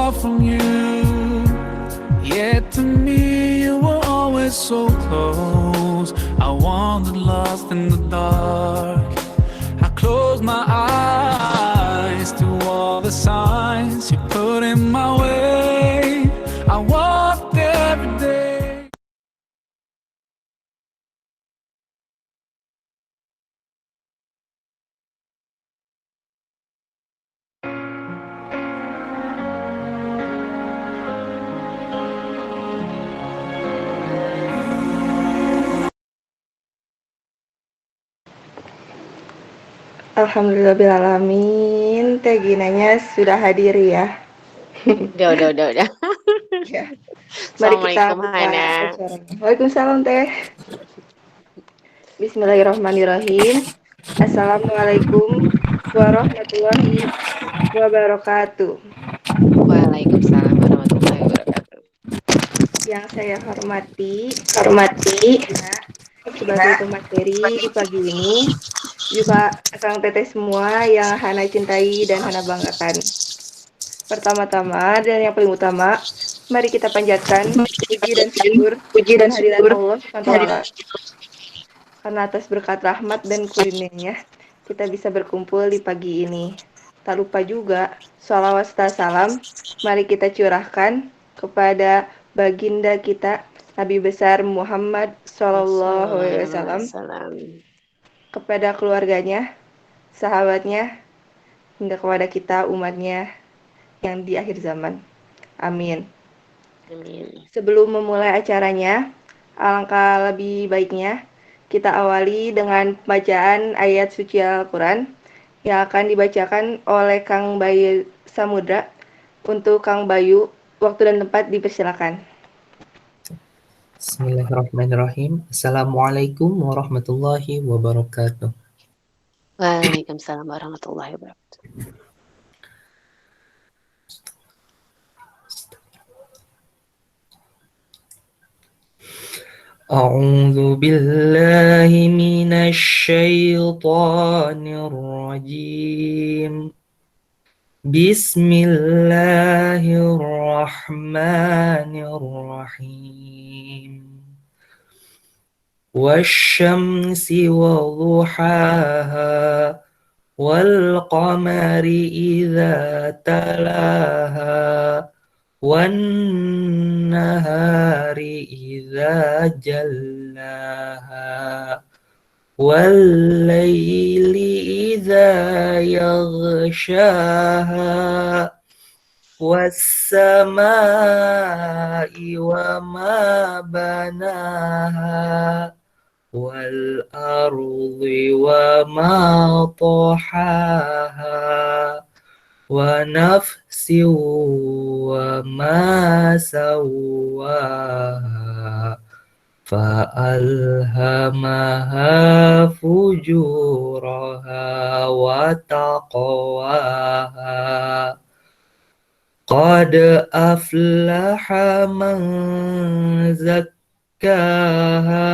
far from you. Yet to me you were always so close. I wandered lost in the dark. I closed my eyes to all the signs you put in my way. I walked every day. Alhamdulillahirrahmanirrahim. Teh Ginanya sudah hadir ya. Udah. Ya. Mari kita Assalamualaikum buka Hana. acaranya. Waalaikumsalam Teh. Bismillahirrahmanirrahim. Assalamualaikum warahmatullahi wabarakatuh. Waalaikumsalam warahmatullahi wabarakatuh. Yang saya hormati Hormati ya, sebagai pemateri di pagi ini, juga Kang Teteh semua yang Hana cintai dan Hana banggakan. Pertama-tama dan yang paling utama, mari kita panjatkan puji dan syukur kehadirat Allah SWT. Karena atas berkat rahmat dan kurnianya, kita bisa berkumpul di pagi ini. Tak lupa juga, sholawat serta salam, mari kita curahkan kepada baginda kita, Nabi besar Muhammad SAW, Assalamualaikum. kepada keluarganya, sahabatnya, hingga kepada kita umatnya yang di akhir zaman. Amin. Amin. Sebelum memulai acaranya, alangkah lebih baiknya kita awali dengan bacaan ayat suci Al-Quran yang akan dibacakan oleh Kang Bayu Samudra. Untuk Kang Bayu, waktu dan tempat dipersilakan. Bismillahirrahmanirrahim. Assalamualaikum warahmatullahi wabarakatuh. Waalaikumsalam warahmatullahi wabarakatuh. A'udzu billahi minasy syaithanir rajim. Bismillahirrahmanirrahim. Wasyamsi wa duhaha wal qamari idza talaha wan nahari idza jallaha wal laili idza yaghshaha was samai wa ma banaha wal ardi wa ma tahaha wa nafsin wa ma sawaha fa'alhamaha fujuraha wa taqwaha qad aflaha man zakkaha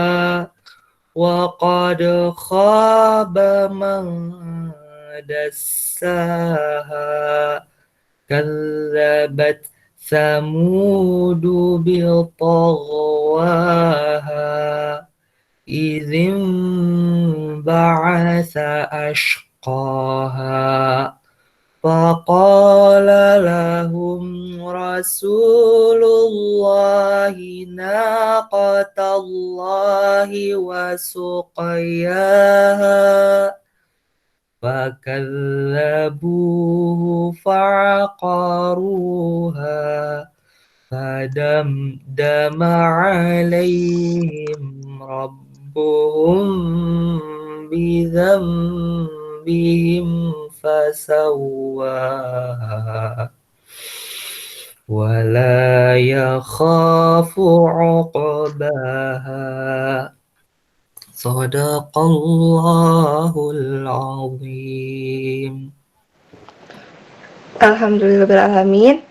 wa qad khaba man dassaha kazzabat samudu biṭagwaha idzin ba'atsa ashqaha faqala lahum rasulullahi naqatallahi wa suqayaha fakadzabuhu fa'aqaruha fadamdama alaihim rabbuhum bidzambihim fasawwaha wala yakhafu uqbaha. Sadaqallahul azim. Alhamdulillahirrahmanirrahim.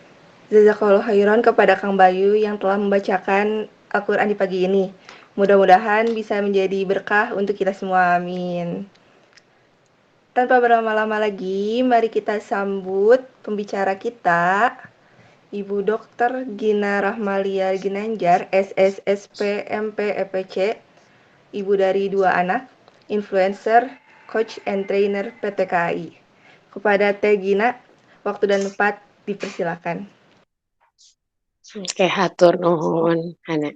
Jazakallahu khairan kepada Kang Bayu yang telah membacakan Al-Quran di pagi ini. Mudah-mudahan bisa menjadi berkah untuk kita semua. Amin. Tanpa berlama-lama lagi, mari kita sambut pembicara kita Ibu Dokter Gina Rahmalia Ginanjar, SSSP MP EPC, ibu dari 2 anak, influencer, coach and trainer PT KAI. Kepada Teh Gina, waktu dan tempat dipersilakan. Oke, hatur nuhun, Hana.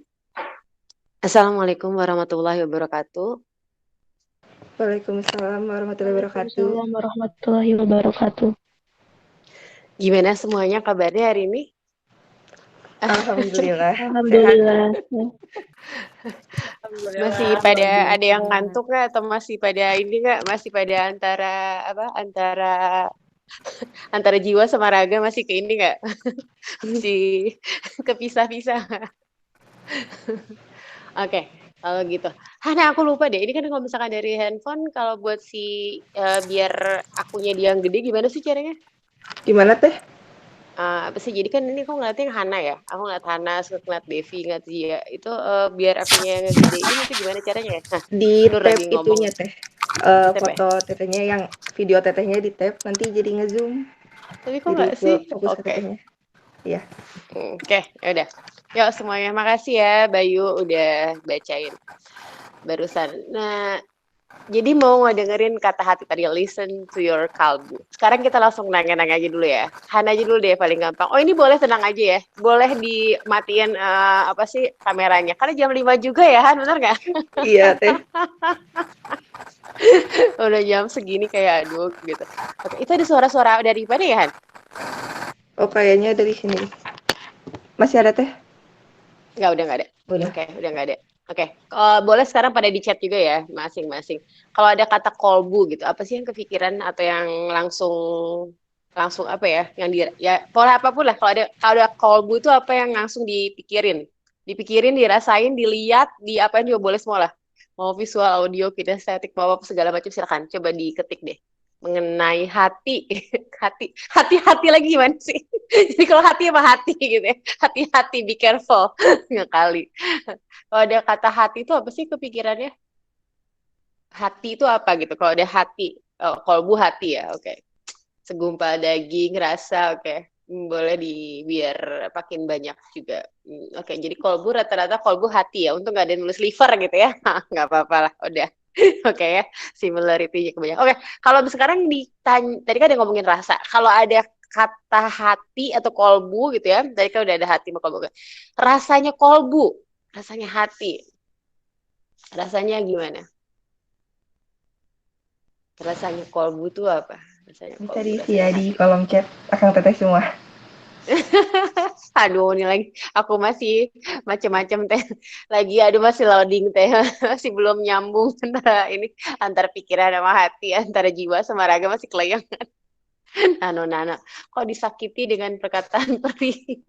Assalamualaikum warahmatullahi wabarakatuh. Waalaikumsalam warahmatullahi wabarakatuh. Waalaikumsalam warahmatullahi wabarakatuh. Gimana semuanya kabarnya hari ini? Alhamdulillah. Sehat. Alhamdulillah. Masih pada ada yang ngantuk nggak atau masih pada ini nggak? Masih pada antara jiwa sama raga masih ke ini nggak? Masih kepisah-pisah. Oke, kalau gitu. Hana, aku lupa deh. Ini kan kalau misalkan dari handphone, kalau buat biar akunya dia yang gede, gimana sih caranya? Gimana Teh? Apa sih? Jadi kan ini aku ngeliatnya yang Hana ya. Aku ngeliat Hana, suka ngeliat Devi, ngeliat Zia. Itu biar akunya yang ngegedein itu gimana caranya ya? Nah, Di Nur tab lagi ngomong. itunya Teh. Tab ya? Foto tetehnya yang video tetehnya di tab, nanti jadi nge-zoom. Tapi kok Jadi nggak sih? fokus ke Oke. tetehnya. Iya. Oke, yaudah. Yuk semuanya, makasih ya Bayu udah bacain barusan. Nah, jadi mau ngedengerin kata hati tadi, listen to your kalbu. Sekarang kita langsung nanya-nanya aja dulu ya. Hana aja dulu deh paling gampang. Oh ini boleh tenang aja ya. Boleh dimatiin kameranya. Karena jam 5 juga ya Han, bener nggak? Iya Teh. Udah jam segini kayak aduh gitu. Oke, itu ada suara-suara dari mana ya Han? Oh kayaknya dari sini. Masih ada Teh? Udah nggak ada. Udah. Oke, udah nggak ada. Oke, boleh sekarang pada di chat juga ya, masing-masing. Kalau ada kata kolbu gitu, apa sih yang kepikiran atau yang langsung apa ya? Boleh apapun lah. Kalau ada kolbu itu apa yang langsung dipikirin, dirasain, dilihat, diapain juga boleh semua lah. Mau visual, audio, kinestetik, mau apa segala macam silakan. Coba diketik deh. Mengenai hati, hati lagi gimana sih? Jadi kalau hati apa hati gitu ya? Hati-hati, be careful, nggak kali. Kalau ada kata hati itu apa sih kepikirannya? Hati itu apa gitu? Kalau ada hati, kolbu hati ya, oke. Segumpal daging, rasa, oke. Boleh biar makin banyak juga. Oke, jadi kolbu rata-rata kolbu hati ya. Untung nggak ada yang nulis liver gitu ya. Nggak apa-apa lah, udah. Oke ya, similarity-nya kebanyakan. Oke, kalau sekarang ditanya, tadi kan ada ngomongin rasa. Kalau ada kata hati atau kolbu gitu ya, tadi kan udah ada hati sama kolbu. Rasanya kolbu, rasanya hati, rasanya gimana? Rasanya kolbu tuh apa? Rasanya Bisa kolbu, diisi ya rasanya di hati. kolom chat akang teteh semua. Aduh, ini lagi aku masih macem-macem teh. Masih loading teh. Masih belum nyambung antara pikiran sama hati, antara jiwa sama raga masih keleyang. Nano. Kok disakiti dengan perkataan perih?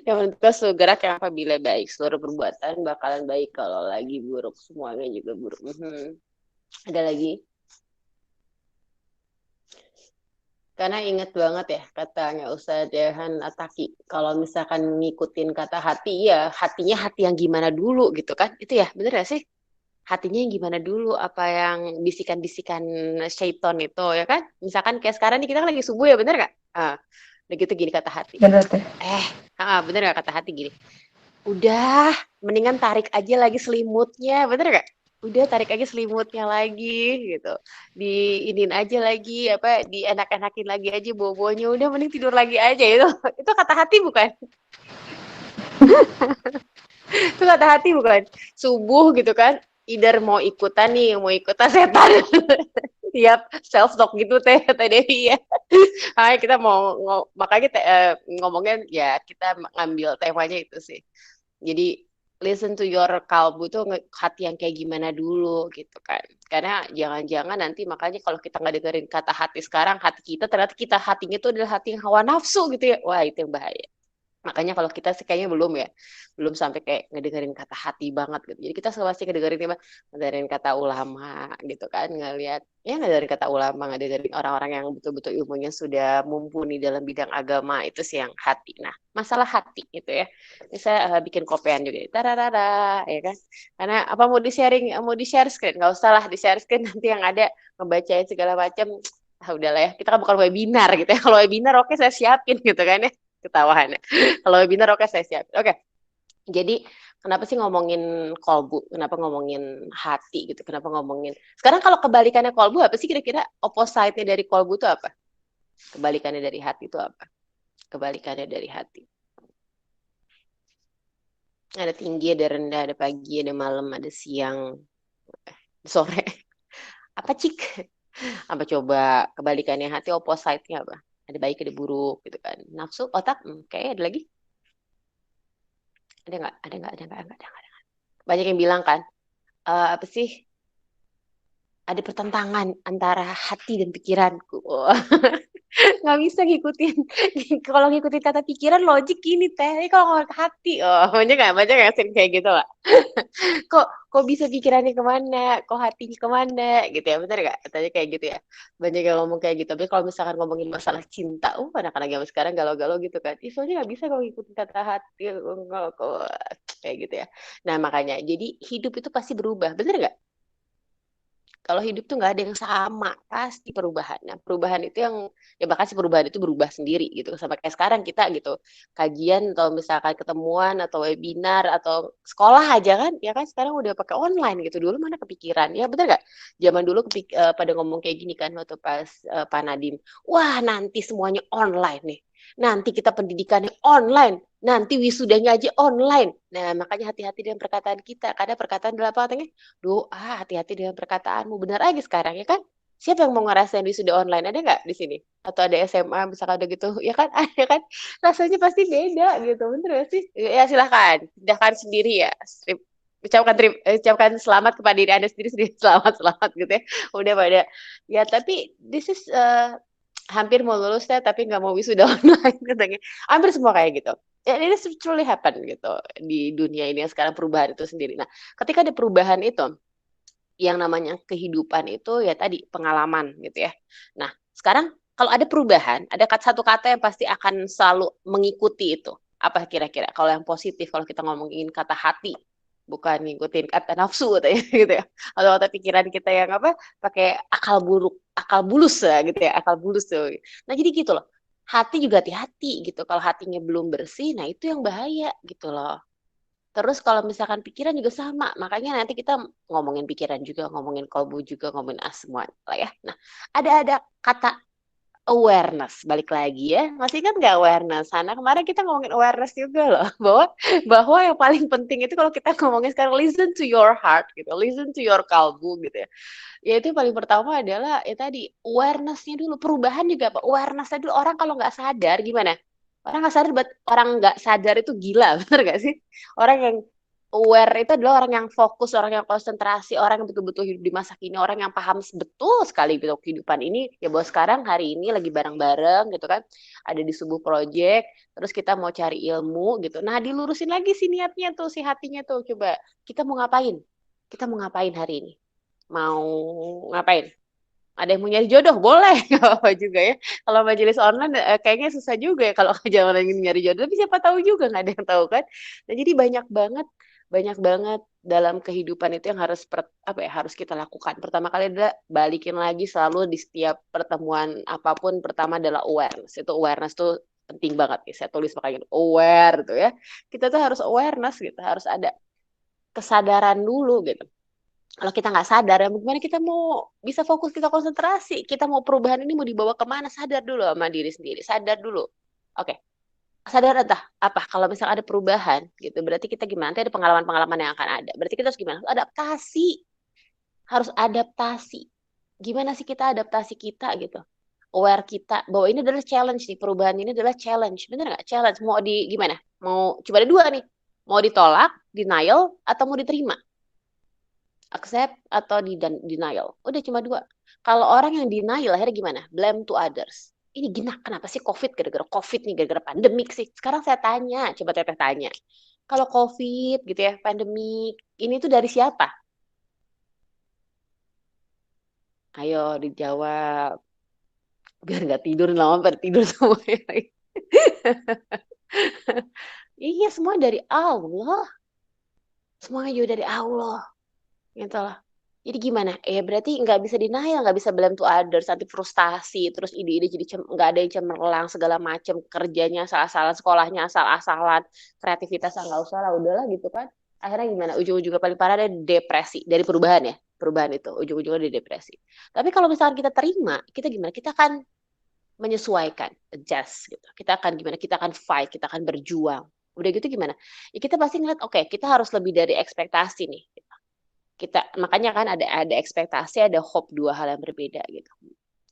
Yang menentukan seluruh gerak yang apabila baik, seluruh perbuatan bakalan baik. Kalau lagi buruk, semuanya juga buruk. Ada lagi? Karena ingat banget ya katanya Ustadz Jahan Ataki, kalau misalkan ngikutin kata hati, ya hatinya hati yang gimana dulu gitu kan? Itu ya, bener gak sih? Hatinya yang gimana dulu, apa yang bisikan-bisikan syaiton itu ya kan? Misalkan kayak sekarang nih kita kan lagi subuh ya, bener gak? Udah gitu gini kata hati. Bener Teh. Bener gak kata hati gini? Udah, mendingan tarik aja lagi selimutnya, bener gak? Udah tarik aja selimutnya lagi gitu, diinin aja lagi dienak-enakin lagi aja bobonya, udah mending tidur lagi aja. Itu kata hati bukan? Itu kata hati bukan? Subuh gitu kan, either mau ikutan setan. Siap self talk gitu Teh Devi ya. Kita makanya ngomongnya ya, kita ngambil temanya itu sih. Jadi listen to your kalbu tuh hati yang kayak gimana dulu gitu kan. Karena jangan-jangan nanti makanya kalau kita nggak dengerin kata hati sekarang, hati kita ternyata hatinya tuh adalah hati yang hawa nafsu gitu ya. Wah, itu yang bahaya. Makanya kalau kita sih kayaknya belum sampai kayak ngedengerin kata hati banget gitu. Jadi kita pasti ngedengerin kata ulama gitu kan, ngedengerin kata ulama, ngedengerin orang-orang yang betul-betul ilmunya sudah mumpuni dalam bidang agama, itu sih yang hati. Nah, masalah hati gitu ya. Bisa bikin kopian juga. Tararara, ya kan? Karena apa mau di-share screen? Nggak usah lah di-share screen, nanti yang ada ngebacain segala macam. Udahlah ya, kita kan bukan webinar gitu ya. Kalau webinar oke saya siapin gitu kan ya. ketawaannya. Kalau webinar oke saya siap. Oke. Jadi kenapa sih ngomongin kolbu? Kenapa ngomongin hati gitu? Kenapa ngomongin? Sekarang kalau kebalikannya kolbu apa sih kira-kira opposite-nya dari kolbu itu apa? Kebalikannya dari hati itu apa? Kebalikannya dari hati. Ada tinggi, ada rendah, ada pagi, ada malam, ada siang, sore. Apa cik? Apa coba kebalikannya hati opposite-nya apa? Ada baik, ada buruk gitu kan. Nafsu, otak, kayaknya ada lagi. Ada nggak? Ada nggak? Ada nggak? Ada nggak? Banyak yang bilang kan, apa sih? Ada pertentangan antara hati dan pikiranku. Nggak bisa ngikutin. Kalau ngikutin kata pikiran logik gini teh. Ini kalau ngomong ke hati, banyak nggak sering kayak gitu lah. kok bisa pikirannya kemana? Kok hatinya kemana? Gitu ya, benar nggak? Katanya kayak gitu ya. Banyak yang ngomong kayak gitu. Tapi kalau misalkan ngomongin masalah cinta, anak-anak zaman sekarang galau-galau gitu kan. Soalnya nggak bisa kalau ngikutin kata hati, kayak gitu ya. Nah makanya, jadi hidup itu pasti berubah, bener nggak? Kalau hidup tuh nggak ada yang sama, pasti perubahan. Nah, perubahan itu yang, ya bahkan si perubahan itu berubah sendiri gitu. Sama kayak sekarang kita gitu, kajian atau misalkan ketemuan atau webinar atau sekolah aja kan, ya kan sekarang udah pakai online gitu. Dulu mana kepikiran, ya bener nggak? Zaman dulu pada ngomong kayak gini kan waktu pas Pak Nadiem, wah nanti semuanya online nih. Nanti kita pendidikannya online, nanti wisudanya aja online. Nah, makanya hati-hati dengan perkataan kita. Karena perkataan adalah apa katanya? Doa, hati-hati dengan perkataanmu. Benar aja sekarang ya kan? Siapa yang mau ngerasain wisuda online? Ada nggak di sini? Atau ada SMA misalkan ada gitu? Ya kan? Ada kan? Rasanya pasti beda gitu. Bener gak sih? Ya silahkan. Silahkan sendiri ya. Ucapkan selamat kepada diri Anda sendiri selamat gitu ya. Udah pada. Ya tapi this is hampir mau lulus ya tapi nggak mau wisuda online katanya. Hampir semua kayak gitu. Ya, ini truly happen gitu di dunia ini yang sekarang perubahan itu sendiri. Nah, ketika ada perubahan itu, yang namanya kehidupan itu ya tadi pengalaman gitu ya. Nah, sekarang kalau ada perubahan, ada satu kata yang pasti akan selalu mengikuti itu. Apa kira-kira? Kalau yang positif, kalau kita ngomongin kata hati, bukan ngikutin kata nafsu gitu ya. Atau kata pikiran kita yang apa? Pakai akal bulus ya gitu ya, akal bulus tuh. Nah, jadi gitu loh. Hati juga hati-hati gitu. Kalau hatinya belum bersih, nah itu yang bahaya gitu loh. Terus kalau misalkan pikiran juga sama, makanya nanti kita ngomongin pikiran juga, ngomongin kolbu juga, ngomongin semua lah ya. Nah, ada kata awareness, balik lagi ya. Masih kan nggak awareness? Sana kemarin kita ngomongin awareness juga loh, bahwa yang paling penting itu kalau kita ngomongin sekarang listen to your heart gitu, listen to your kalbu gitu ya. Ya itu paling pertama adalah ya tadi awareness-nya dulu, perubahan juga apa? Awareness-nya dulu orang kalau nggak sadar gimana? Orang nggak sadar itu gila, bener nggak sih? Orang yang aware itu adalah orang yang fokus, orang yang konsentrasi, orang yang betul-betul hidup di masa kini, orang yang paham betul sekali gitu kehidupan ini. Ya bahwa sekarang hari ini lagi bareng-bareng gitu kan, ada di Subuh Project, terus kita mau cari ilmu gitu. Nah dilurusin lagi si niatnya tuh, si hatinya tuh. Coba kita mau ngapain? Kita mau ngapain hari ini? Mau ngapain? Ada yang mau nyari jodoh boleh nggak apa juga ya. Kalau majelis online kayaknya susah juga ya kalau jangan lagi nyari jodoh, tapi siapa tahu juga nggak ada yang tahu kan. Nah jadi banyak banget dalam kehidupan itu yang harus kita lakukan. Pertama kali adalah balikin lagi selalu di setiap pertemuan apapun, pertama adalah awareness. Itu awareness tuh penting banget nih, saya tulis makanya aware tuh ya. Kita tuh harus awareness gitu, harus ada kesadaran dulu gitu. Kalau kita nggak sadar, ya bagaimana kita mau bisa fokus, kita konsentrasi, kita mau perubahan ini mau dibawa kemana, sadar dulu sama diri sendiri, sadar dulu. Oke, sadar entah apa, kalau misalnya ada perubahan, gitu, berarti kita gimana, nanti ada pengalaman-pengalaman yang akan ada, berarti kita harus gimana, harus adaptasi, gimana sih kita adaptasi kita, gitu, aware kita, bahwa ini adalah challenge nih, perubahan ini adalah challenge, bener nggak, challenge, mau gimana, coba ada dua nih, mau ditolak, denial, atau mau diterima, accept atau denial. Udah cuma dua. Kalau orang yang denial akhirnya gimana? Blame to others. Ini gina, kenapa sih COVID? Gara-gara COVID nih, gara-gara pandemik sih. Sekarang saya tanya, coba teteh tanya. Kalau COVID gitu ya, pandemik, ini tuh dari siapa? Ayo dijawab. Biar nggak tidur lama, pada tidur semua. Iya, semua dari Allah. Semuanya juga dari Allah. Gitu lah. Jadi gimana? Berarti nggak bisa denial, nggak bisa blame to others, nanti frustasi, terus ide-ide jadi nggak ada yang cemerlang, segala macam, kerjanya salah-salah, sekolahnya asal-asalan, kreativitas nggak usah lah, udahlah gitu kan. Akhirnya gimana? Ujung-ujungnya paling parah ada depresi dari perubahan ya, perubahan itu ujung-ujungnya ada depresi. Tapi kalau misalkan kita terima, kita gimana? Kita akan menyesuaikan, adjust gitu. Kita akan gimana? Kita akan fight, kita akan berjuang. Udah gitu gimana? Ya kita pasti ngeliat, oke, kita harus lebih dari ekspektasi nih. Kita makanya kan ada ekspektasi, ada hope, dua hal yang berbeda gitu.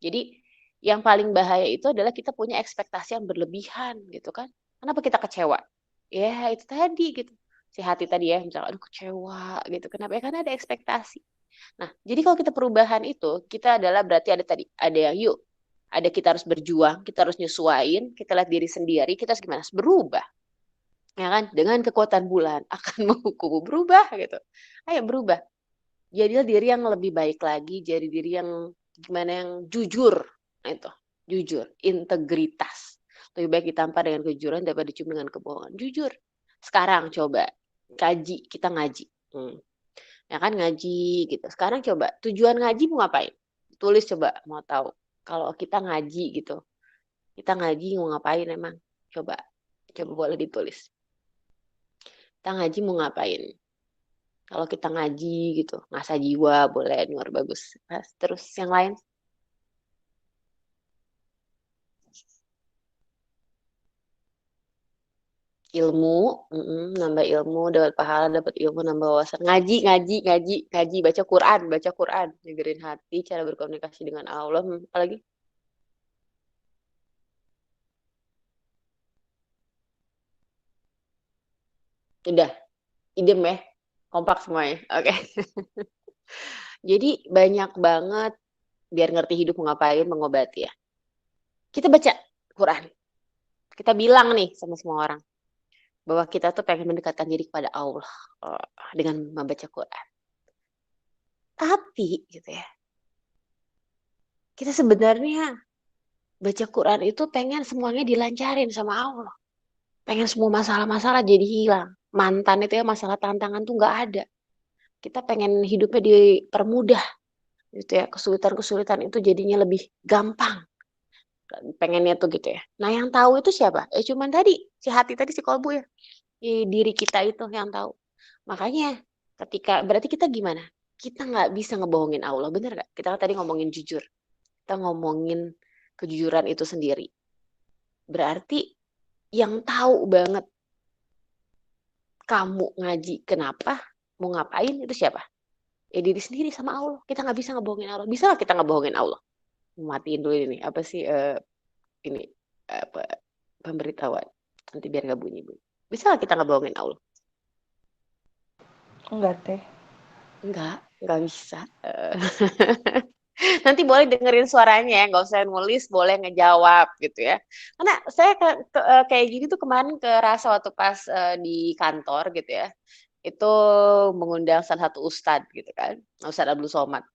Jadi yang paling bahaya itu adalah kita punya ekspektasi yang berlebihan gitu kan. Kenapa kita kecewa? Ya itu tadi gitu. Si hati tadi ya, misalnya aduh kecewa gitu. Kenapa? Ya karena ada ekspektasi. Nah, jadi kalau kita perubahan itu, kita adalah berarti ada tadi, ada yang yuk, ada kita harus berjuang, kita harus nyesuaiin, kita lihat diri sendiri, kita harus gimana? Harus berubah. Ya kan? Dengan kekuatan bulan akan menghukummu berubah gitu. Ayo berubah. Jadilah diri yang lebih baik lagi, jadi diri yang gimana, yang jujur. Nah, itu, jujur, integritas. Lebih baik ditampar dengan kejujuran daripada dicium dengan kebohongan. Jujur. Sekarang coba kaji, kita ngaji. Ya kan ngaji gitu. Sekarang coba tujuan ngaji mau ngapain? Tulis coba, mau tahu. Kalau kita ngaji gitu. Kita ngaji mau ngapain emang? Coba boleh ditulis. Kita ngaji mau ngapain? Kalau kita ngaji gitu, ngasah jiwa boleh, luar bagus. Nah, terus yang lain? Ilmu, nambah ilmu, dapat pahala, dapat ilmu, nambah wawasan. Ngaji, baca Quran, dengerin hati, cara berkomunikasi dengan Allah, apalagi? Udah, idem ya, kompak semuanya. Oke. Jadi banyak banget biar ngerti hidup mau ngapain, mengobati ya. Kita baca Quran. Kita bilang nih sama semua orang bahwa kita tuh pengen mendekatkan diri kepada Allah dengan membaca Quran. Tapi gitu ya, kita sebenarnya baca Quran itu pengen semuanya dilancarin sama Allah. Pengen semua masalah-masalah jadi hilang. Mantan itu ya, masalah tantangan tuh nggak ada. Kita pengen hidupnya dipermudah. Gitu ya, kesulitan-kesulitan itu jadinya lebih gampang. Pengennya tuh gitu ya. Nah yang tahu itu siapa? Cuman tadi, si hati tadi, si kolbu ya. Diri kita itu yang tahu. Makanya berarti kita gimana? Kita nggak bisa ngebohongin Allah, bener nggak? Kita kan tadi ngomongin jujur. Kita ngomongin kejujuran itu sendiri. Berarti yang tahu banget kamu ngaji kenapa, mau ngapain, itu siapa? Diri sendiri sama Allah. Kita nggak bisa ngebohongin Allah. Bisa nggak kita ngebohongin Allah? Matiin dulu ini. Apa sih ini apa pemberitahuan? Nanti biar nggak bunyi-bunyi. Bisa nggak kita ngebohongin Allah? Enggak teh. Nggak bisa. Nanti boleh dengerin suaranya ya, nggak usah nulis, boleh ngejawab gitu ya. Karena saya kayak gini tuh kemarin kerasa waktu pas di kantor gitu ya. Itu mengundang salah satu ustadz gitu kan, Ustadz Abdul Somad.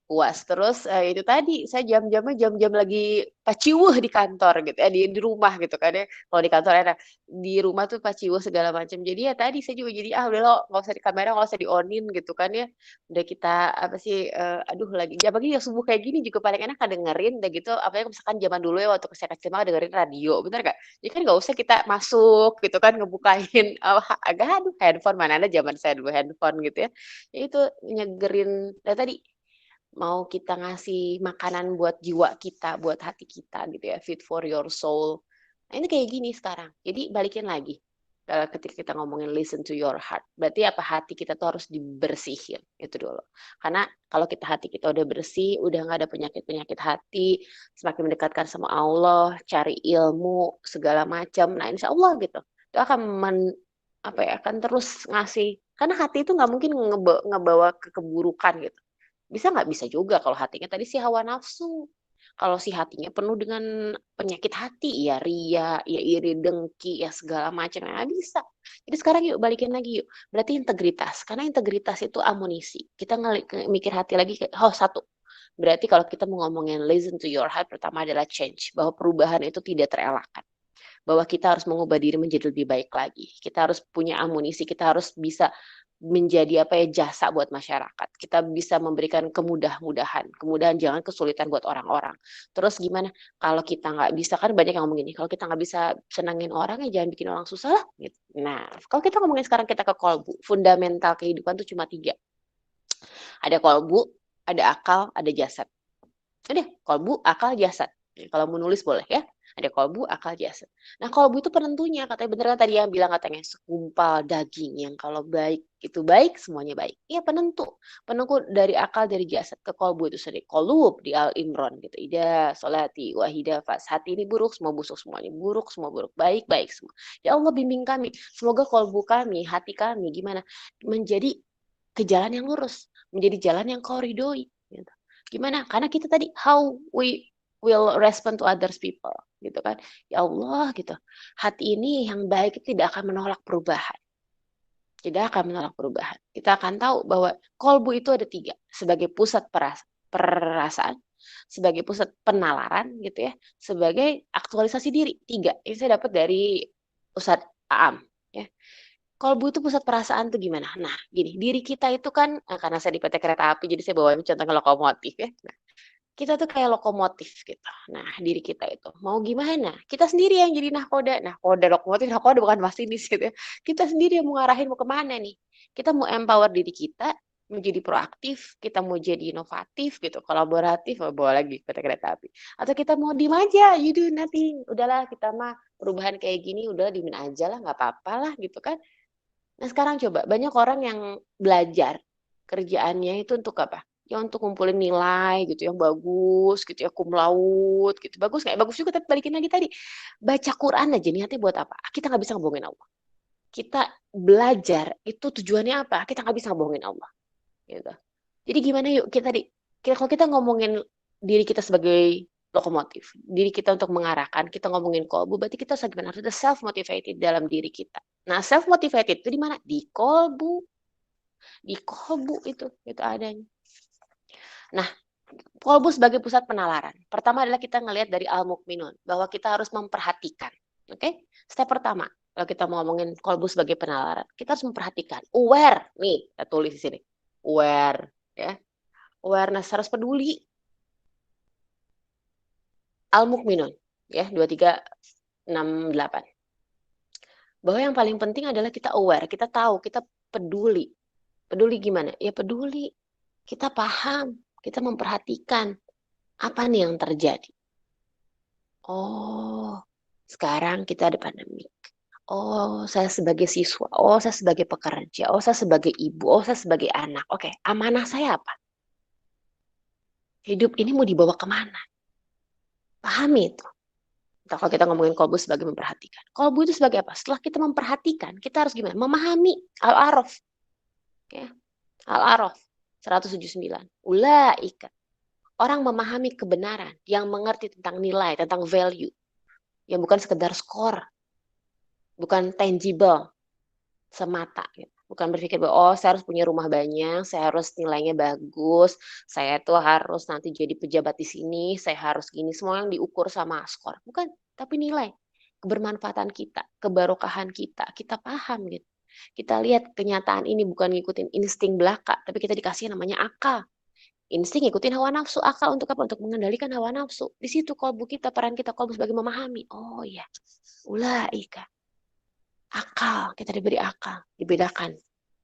UAS. Terus itu tadi saya jam-jamnya jam-jam lagi paciwuh di kantor gitu ya, di rumah gitu kan ya. Kalau di kantor enak, di rumah tuh paciwuh segala macam. Jadi ya tadi saya juga jadi udah lo nggak usah di kamera, nggak usah di onin gitu kan ya. Udah kita apa sih aduh lagi jam pagi ya subuh kayak gini juga paling enak kan dengerin udah gitu, apalagi misalkan zaman dulu ya waktu saya kecil mah dengerin radio, bener gak? Jadi kan nggak usah kita masuk gitu kan ngebukain agak aduh handphone, mana ada zaman saya dulu handphone gitu ya. Ya itu nyegerin tadi mau kita ngasih makanan buat jiwa kita, buat hati kita gitu ya, feed for your soul. Nah ini kayak gini sekarang. Jadi balikin lagi ketika kita ngomongin listen to your heart. Berarti apa, hati kita tuh harus dibersihin itu dulu. Karena kalau hati kita udah bersih, udah nggak ada penyakit-penyakit hati, semakin mendekatkan sama Allah, cari ilmu segala macam. Nah insya Allah gitu, itu akan akan terus ngasih. Karena hati itu nggak mungkin ngebawa ke keburukan gitu. Bisa nggak? Bisa juga kalau hatinya tadi si hawa nafsu. Kalau si hatinya penuh dengan penyakit hati, ya ria, ya iri, dengki, ya segala macam, ya bisa. Jadi sekarang yuk balikin lagi yuk. Berarti integritas. Karena integritas itu amunisi. Kita mikir hati lagi, satu. Berarti kalau kita mau ngomongin listen to your heart, pertama adalah change. Bahwa perubahan itu tidak terelakkan. Bahwa kita harus mengubah diri menjadi lebih baik lagi. Kita harus punya amunisi, kita harus bisa menjadi apa ya, jasa buat masyarakat. Kita bisa memberikan kemudahan, jangan kesulitan buat orang-orang. Terus gimana kalau kita nggak bisa, kan banyak yang ngomong gini, kalau kita nggak bisa senangin orang ya jangan bikin orang susah lah gitu. Nah, kalau kita ngomongin sekarang kita ke kolbu, fundamental kehidupan tuh cuma 3. Ada kolbu, ada akal, ada jasad. Udah, kolbu, akal, jasad. Kalau mau nulis boleh ya. Ada kolbu, akal, jasad. Nah, kolbu itu penentunya. Katanya bener kan tadi yang bilang katanya segumpal daging yang kalau baik itu baik, semuanya baik. Iya, penentu. Penentu dari akal, dari jasad ke kolbu itu sendiri. Kolub di Al Imran gitu. Ida, solati, wahida, fas. Hati ini buruk, semua busuk semuanya. Buruk, semua buruk. Baik, baik semua. Ya Allah bimbing kami. Semoga kolbu kami, hati kami, gimana? Menjadi ke jalan yang lurus. Menjadi jalan yang kau ridhoi. Gitu. Gimana? Karena kita tadi, how we will respond to others people, gitu kan? Ya Allah, gitu. Hati ini yang baik tidak akan menolak perubahan. Tidak akan menolak perubahan. Kita akan tahu bahwa kolbu itu ada 3. Sebagai pusat perasaan, sebagai pusat penalaran, gitu ya. Sebagai aktualisasi diri. 3. Ini saya dapat dari Ustadz Aam. Ya. Kolbu itu pusat perasaan tuh gimana? Nah, gini, diri kita itu kan, karena saya di PT Kereta Api, jadi saya bawain contohnya lokomotif ya. Nah, kita tuh kayak lokomotif gitu. Nah, diri kita itu mau gimana? Kita sendiri yang jadi nahkoda. Nahkoda lokomotif, nahkoda bukan masinis gitu ya. Kita sendiri yang mau ngarahin mau kemana nih. Kita mau empower diri kita, menjadi proaktif, kita mau jadi inovatif gitu, kolaboratif, bawa lagi PT Kereta Api. Atau kita mau diem aja, you do nothing. Udahlah kita mah perubahan kayak gini, udah diemin aja lah, nggak apa-apa lah gitu kan. Nah sekarang coba, banyak orang yang belajar kerjaannya itu untuk apa? Ya untuk kumpulin nilai gitu yang bagus gitu ya, cum laude gitu. Bagus kayak bagus juga, tapi balikin lagi tadi. Baca Quran aja niatnya buat apa? Kita nggak bisa ngebohongin Allah. Kita belajar itu tujuannya apa? Kita nggak bisa ngebohongin Allah. Gitu. Jadi gimana yuk kita kalau kita ngomongin diri kita sebagai lokomotif, diri kita untuk mengarahkan, kita ngomongin kolbu, berarti kita gimana? Harus ada self motivated dalam diri kita. Nah, self motivated itu di mana? Di kolbu. Di kolbu itu adanya. Nah, kolbu sebagai pusat penalaran. Pertama adalah kita ngelihat dari al-mukminun, bahwa kita harus memperhatikan. Oke? Step pertama, kalau kita mau ngomongin kolbu sebagai penalaran, kita harus memperhatikan. Aware, nih, kita tulis di sini. Aware, ya. Awareness, harus peduli. Al-mukminun, ya, 2368. Bahwa yang paling penting adalah kita aware, kita tahu, kita peduli. Peduli gimana? Ya peduli. Kita paham, kita memperhatikan apa nih yang terjadi. Oh, sekarang kita ada pandemik. Oh, saya sebagai siswa. Oh, saya sebagai pekerja. Oh, saya sebagai ibu. Oh, saya sebagai anak. Oke, amanah saya apa? Hidup ini mau dibawa kemana? Pahami itu. Atau kalau kita ngomongin kolbu sebagai memperhatikan. Kolbu itu sebagai apa? Setelah kita memperhatikan, kita harus gimana? Memahami. Al-A'raf. Ya. Al-A'raf 179. Ulaika. Orang memahami kebenaran, yang mengerti tentang nilai, tentang value. Yang bukan sekedar skor. Bukan tangible semata. Gitu. Bukan berpikir bahwa, oh saya harus punya rumah banyak, saya harus nilainya bagus, saya tuh harus nanti jadi pejabat di sini, saya harus gini. Semua yang diukur sama skor. Bukan, tapi nilai. Kebermanfaatan kita, kebarokahan kita paham gitu. Kita lihat kenyataan ini bukan ngikutin insting belaka, tapi kita dikasih namanya akal. Insting ngikutin hawa nafsu, akal untuk apa? Untuk mengendalikan hawa nafsu. Di situ kolbu kita, peran kita kolbu sebagai memahami. Oh iya, ulaika. Akal, kita diberi akal, dibedakan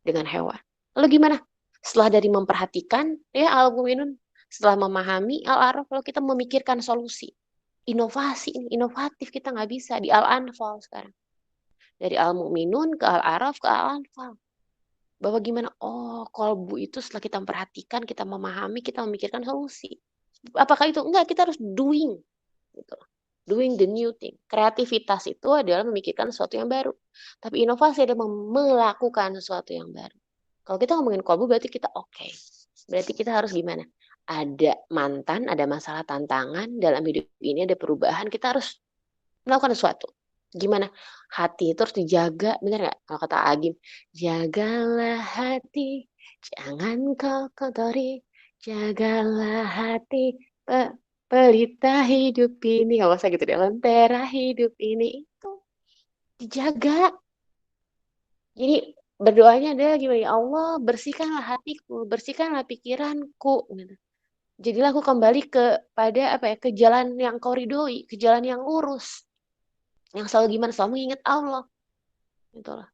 dengan hewan. Lalu gimana? Setelah dari memperhatikan, ya al-mu'minun, setelah memahami al-araf, lalu kita memikirkan solusi. Inovasi, inovatif kita nggak bisa di al-anfal sekarang. Dari al-mu'minun ke al-araf ke al-anfal. Bahwa gimana? Oh, kolbu itu setelah kita memperhatikan, kita memahami, kita memikirkan solusi. Apakah itu? Enggak, kita harus doing. Gitu. Doing the new thing. Kreativitas itu adalah memikirkan sesuatu yang baru. Tapi inovasi adalah melakukan sesuatu yang baru. Kalau kita ngomongin kolbu berarti kita oke. Berarti kita harus gimana? Ada mantan, ada masalah tantangan, dalam hidup ini ada perubahan, kita harus melakukan sesuatu. Gimana? Hati itu harus dijaga, benar nggak? Kalau kata Agim, jagalah hati, jangan kau kotori, jagalah hati, pelita hidup ini, nggak usah gitu deh, lentera hidup ini itu dijaga. Jadi berdoanya adalah gimana? Ya Allah, bersihkanlah hatiku, bersihkanlah pikiranku, gitu. Jadilah aku kembali kepada apa ya, ke jalan yang kau ridhoi, ke jalan yang lurus, yang selalu gimana, selalu mengingat Allah, gitu lah.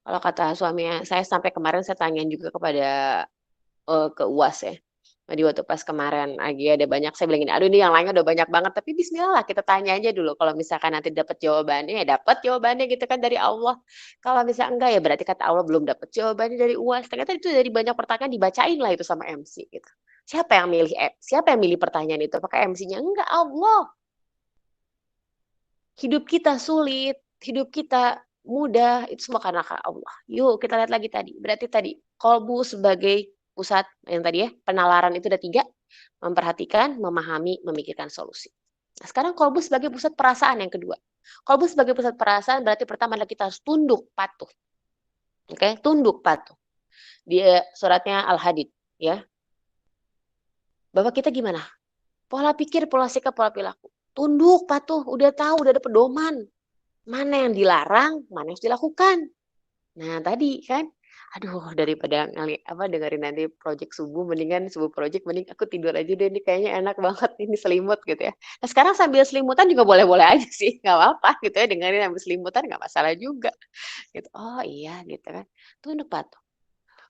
Kalau kata suaminya, saya sampai kemarin saya tanyain juga kepada ke UAS ya. Jadi waktu pas kemarin lagi ada banyak, saya bilang gini, aduh ini yang lainnya udah banyak banget, tapi bismillah kita tanya aja dulu. Kalau misalkan nanti dapat jawabannya, ya dapat jawabannya gitu kan dari Allah. Kalau misalnya enggak, ya berarti kata Allah belum dapat jawabannya dari UAS. Ternyata itu dari banyak pertanyaan dibacain lah itu sama MC gitu. Siapa yang milih pertanyaan itu? Apakah MC-nya? Enggak, Allah. Hidup kita sulit, hidup kita mudah, itu semua karena Allah. Yuk kita lihat lagi tadi. Berarti tadi kolbu sebagai pusat yang tadi ya, penalaran itu ada 3, memperhatikan, memahami, memikirkan solusi. Nah, sekarang kolbu sebagai pusat perasaan yang kedua. Kolbu sebagai pusat perasaan berarti pertama adalah kita harus tunduk patuh. Oke, tunduk patuh. Di suratnya Al-Hadid ya. Bahwa kita gimana? Pola pikir, pola sikap, pola perilaku. Tunduk patuh, udah tahu, udah ada pedoman. Mana yang dilarang, mana yang harus dilakukan. Nah, tadi kan, aduh daripada dengerin nanti project subuh, mendingan subuh project, mending aku tidur aja deh, ini kayaknya enak banget, ini selimut gitu ya. Nah, sekarang sambil selimutan juga boleh-boleh aja sih, nggak apa-apa gitu ya, dengerin sambil selimutan nggak masalah juga. Gitu. Oh iya gitu kan, tunduk patuh.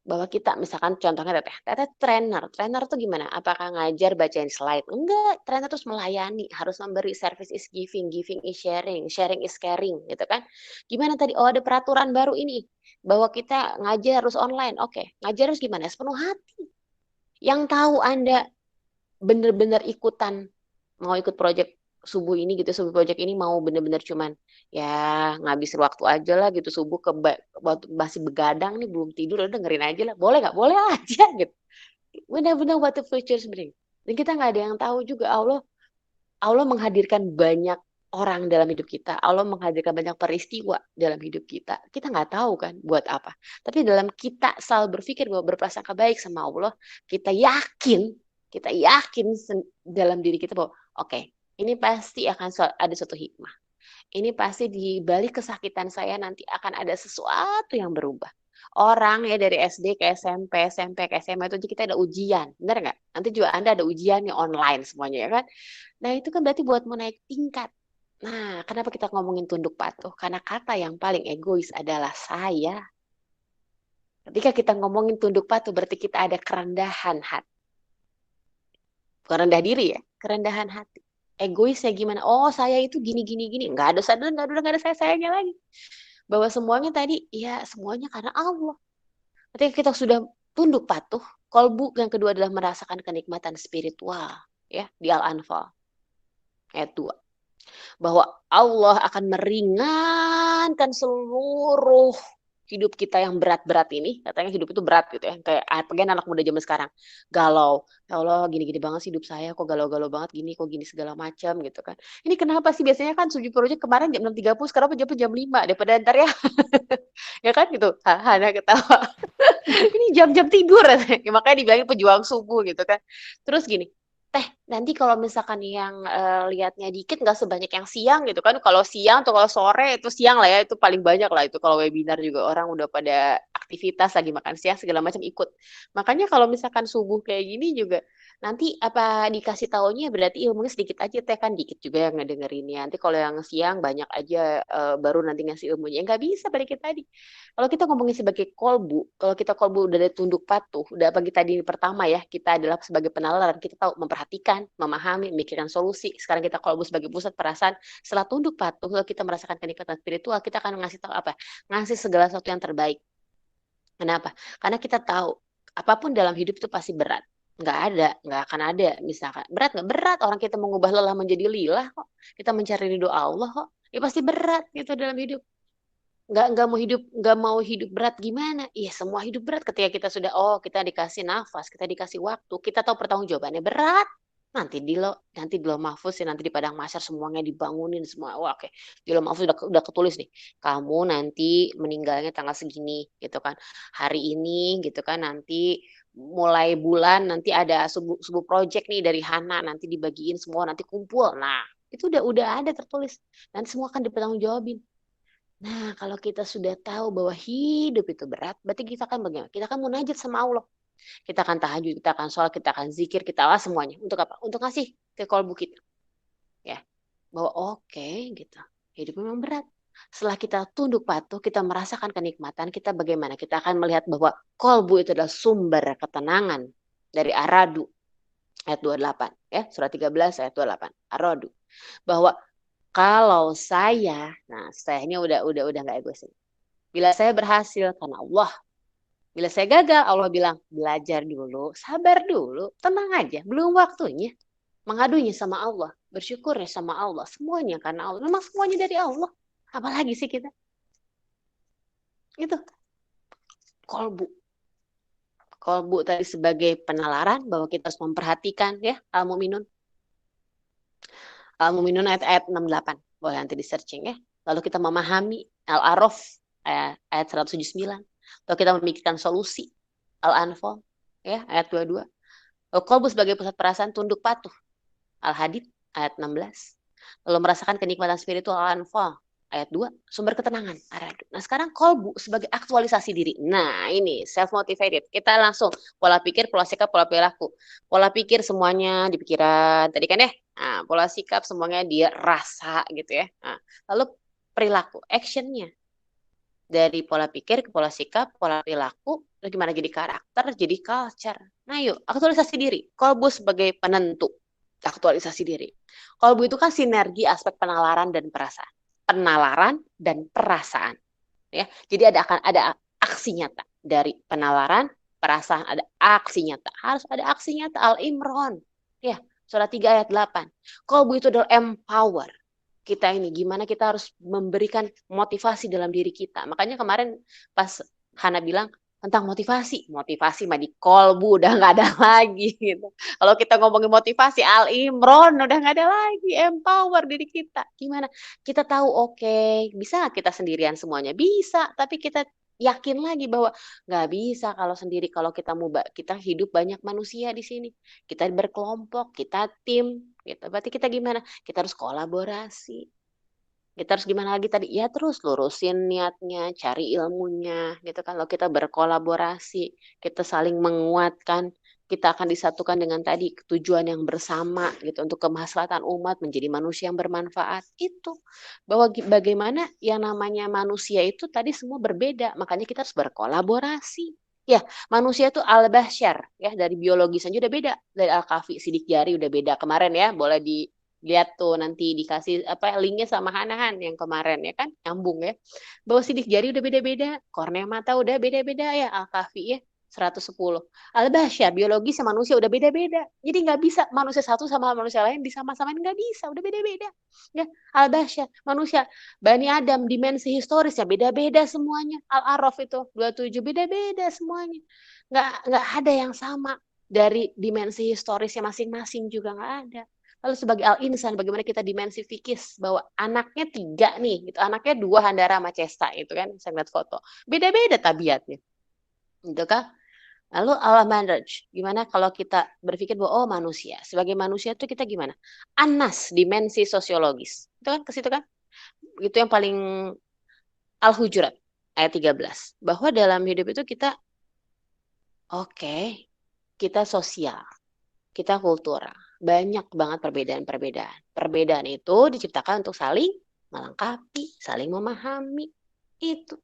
Bahwa kita misalkan contohnya teteh trainer tuh gimana? Apakah ngajar bacain slide? Enggak, trainer terus melayani, harus memberi, service is giving, giving is sharing, sharing is caring gitu kan. Gimana tadi? Oh ada peraturan baru ini bahwa kita ngajar harus online. Oke, ngajar harus gimana? Sepenuh hati. Yang tahu Anda benar-benar ikutan mau ikut project subuh ini gitu, subuh project ini mau bener-bener cuman ya ngabisin waktu aja lah gitu, subuh masih begadang nih belum tidur udah dengerin aja lah, boleh nggak boleh aja gitu, benar-benar what the future bring. Dan kita nggak ada yang tahu juga, Allah menghadirkan banyak orang dalam hidup kita, Allah menghadirkan banyak peristiwa dalam hidup kita, kita nggak tahu kan buat apa, tapi dalam kita selalu berpikir bahwa berprasangka baik sama Allah, kita yakin dalam diri kita bahwa oke, ini pasti akan ada suatu hikmah. Ini pasti di balik kesakitan saya nanti akan ada sesuatu yang berubah. Orang ya dari SD ke SMP, SMP ke SMA itu kita ada ujian, benar nggak? Nanti juga Anda ada ujian nih online semuanya ya kan? Nah itu kan berarti buat mau naik tingkat. Nah kenapa kita ngomongin tunduk patuh? Karena kata yang paling egois adalah saya. Ketika kita ngomongin tunduk patuh berarti kita ada kerendahan hati. Bukan rendah diri ya, kerendahan hati. Egoisnya gimana? Oh, saya itu gini. Nggak ada saya-sayanya lagi. Bahwa semuanya tadi, ya semuanya karena Allah. Ketika kita sudah tunduk patuh, kolbu yang kedua adalah merasakan kenikmatan spiritual. Ya, di Al-Anfal. Ayat 2. Bahwa Allah akan meringankan seluruh hidup kita yang berat-berat ini, katanya hidup itu berat gitu ya, kayak pengen anak muda zaman sekarang galau, ya Allah gini-gini banget sih hidup saya, kok galau-galau banget gini, kok gini segala macam gitu kan. Ini kenapa sih biasanya kan suju project kemarin jam 6.30, sekarang jam 5 daripada ntar ya ya kan gitu, Hana ketawa ini jam-jam tidur ya, makanya dibilangin pejuang subuh gitu kan. Terus gini, nanti kalau misalkan yang lihatnya dikit nggak sebanyak yang siang gitu kan, kalau siang atau kalau sore itu siang lah ya, itu paling banyak lah itu, kalau webinar juga orang udah pada aktivitas lagi makan siang segala macam ikut. Makanya kalau misalkan subuh kayak gini juga nanti apa dikasih taunya berarti ilmunya sedikit aja, teh kan dikit juga yang ngedengerinnya, nanti kalau yang siang banyak aja baru nanti ngasih ilmunya, nggak bisa pada kita tadi. Kalau kita ngomongin sebagai kolbu, kalau kita kolbu udah ada tunduk patuh, udah pagi tadi pertama ya, kita adalah sebagai penalaran, kita tahu memperhatikan, memahami, memikirkan solusi. Sekarang kita kolbu sebagai pusat perasaan, setelah tunduk patuh, kalau kita merasakan kenikmatan spiritual, kita akan ngasih tahu apa? Ngasih segala sesuatu yang terbaik. Kenapa? Karena kita tahu, apapun dalam hidup itu pasti berat. Nggak akan ada. Misalkan, berat nggak? Berat. Orang kita mengubah lelah menjadi lilah kok. Kita mencari ridho Allah kok. Ya pasti berat gitu dalam hidup. Nggak mau hidup berat gimana? Iya semua hidup berat ketika kita sudah kita dikasih nafas, kita dikasih waktu, kita tahu pertanggungjawabannya berat. Nanti di lo mahfuz ya, nanti di padang mahsyar semuanya dibangunin semua. Wah, oke. Di lo mahfuz udah ketulis nih. Kamu nanti meninggalnya tanggal segini gitu kan. Hari ini gitu kan, nanti mulai bulan nanti ada subuh project nih dari Hana, nanti dibagiin semua, nanti kumpul. Nah, itu udah ada tertulis. Nanti semua akan dipertanggungjawabin. Nah, kalau kita sudah tahu bahwa hidup itu berat, berarti kita kan bagaimana? Kita kan munajat sama Allah. Kita akan tahajud, kita akan sholat, kita akan zikir, kita semuanya. Untuk apa? Untuk ngasih ke kolbu kita. Ya, bahwa oke, gitu. Hidup memang berat. Setelah kita tunduk patuh, kita merasakan kenikmatan, kita bagaimana? Kita akan melihat bahwa kolbu itu adalah sumber ketenangan dari aradu. Ayat 28. Ya, surah 13 ayat 28. Aradu. Bahwa kalau sayanya udah nggak egois. Bila saya berhasil karena Allah. Bila saya gagal, Allah bilang belajar dulu, sabar dulu, tenang aja, belum waktunya. Mengadunya sama Allah, bersyukurnya sama Allah, semuanya karena Allah. Memang semuanya dari Allah. Apalagi sih kita? Itu kolbu. Kolbu tadi sebagai penalaran bahwa kita harus memperhatikan ya Al-Mu'minun. Al-Mu'minun ayat 68. Boleh nanti di searching ya. Lalu kita memahami Al-A'raf ayat 179. Lalu kita memikirkan solusi Al-Anfal ya ayat 22. Lalu kolbu sebagai pusat perasaan tunduk patuh Al-Hadid ayat 16. Lalu merasakan kenikmatan spiritual Al-Anfal ayat 2. Sumber ketenangan Aradu. Nah sekarang kolbu sebagai aktualisasi diri. Nah ini self-motivated. Kita langsung pola pikir, pola sikap, pola perilaku. Pola pikir semuanya di pikiran. Tadi kan ya. Nah, pola sikap semuanya dia rasa gitu ya. Nah, lalu perilaku, actionnya. Dari pola pikir ke pola sikap, pola perilaku, lalu gimana jadi karakter, jadi culture. Nah yuk, aktualisasi diri. Kolbu sebagai penentu. Aktualisasi diri. Kolbu itu kan sinergi aspek penalaran dan perasaan. Penalaran dan perasaan. Ya, jadi akan ada aksi nyata dari penalaran, perasaan, ada aksi nyata. Harus ada aksi nyata. Al-Imran. Ya, surah 3 ayat 8. Kolbu itu adalah empower. Kita ini gimana kita harus memberikan motivasi dalam diri kita. Makanya kemarin pas Hana bilang tentang motivasi mah di kolbu udah nggak ada lagi gitu. Kalau kita ngomongin motivasi Al-Imran udah nggak ada lagi, empower diri kita. Gimana? Kita tahu oke, bisa kita sendirian semuanya bisa, tapi kita yakin lagi bahwa nggak bisa kalau sendiri. Kalau kita hidup banyak manusia di sini, kita berkelompok, kita tim gitu. Berarti kita gimana? Kita harus kolaborasi. Kita harus gimana lagi tadi? Ya terus lurusin niatnya, cari ilmunya gitu kan. Kalau kita berkolaborasi, kita saling menguatkan, kita akan disatukan dengan tadi tujuan yang bersama gitu untuk kemaslahatan umat, menjadi manusia yang bermanfaat. Itu bahwa bagaimana yang namanya manusia itu tadi semua berbeda, makanya kita harus berkolaborasi. Ya, manusia itu al-bashar ya, dari biologis aja udah beda. Dari Al-Kafi sidik jari udah beda kemarin ya, boleh dilihat tuh nanti dikasih linknya sama Hanahan yang kemarin ya kan, nyambung ya. Bahwa sidik jari udah beda-beda, kornea mata udah beda-beda ya, Al-Kafi ya 110. Al-bashar biologis sama manusia udah beda-beda. Jadi nggak bisa manusia satu sama manusia lain disama-samain, nggak bisa, udah beda-beda. Ya, al-bashar manusia Bani Adam dimensi historisnya beda-beda semuanya. Al-A'raf itu 27 beda-beda semuanya. Nggak ada yang sama dari dimensi historisnya masing-masing juga nggak ada. Lalu sebagai al-insan bagaimana kita dimensi fikis bahwa anaknya 3 nih, gitu. Anaknya 2 Handara sama Cesta itu kan, saya lihat foto. Beda-beda tabiatnya. Gitu kan? Lalu al-manraj, gimana kalau kita berpikir bahwa oh manusia, sebagai manusia itu kita gimana? Anas, dimensi sosiologis. Itu kan ke situ kan? Itu yang paling Al-Hujurat ayat 13. Bahwa dalam hidup itu kita kita sosial, kita kultural. Banyak banget perbedaan-perbedaan. Perbedaan itu diciptakan untuk saling melengkapi, saling memahami. Itu.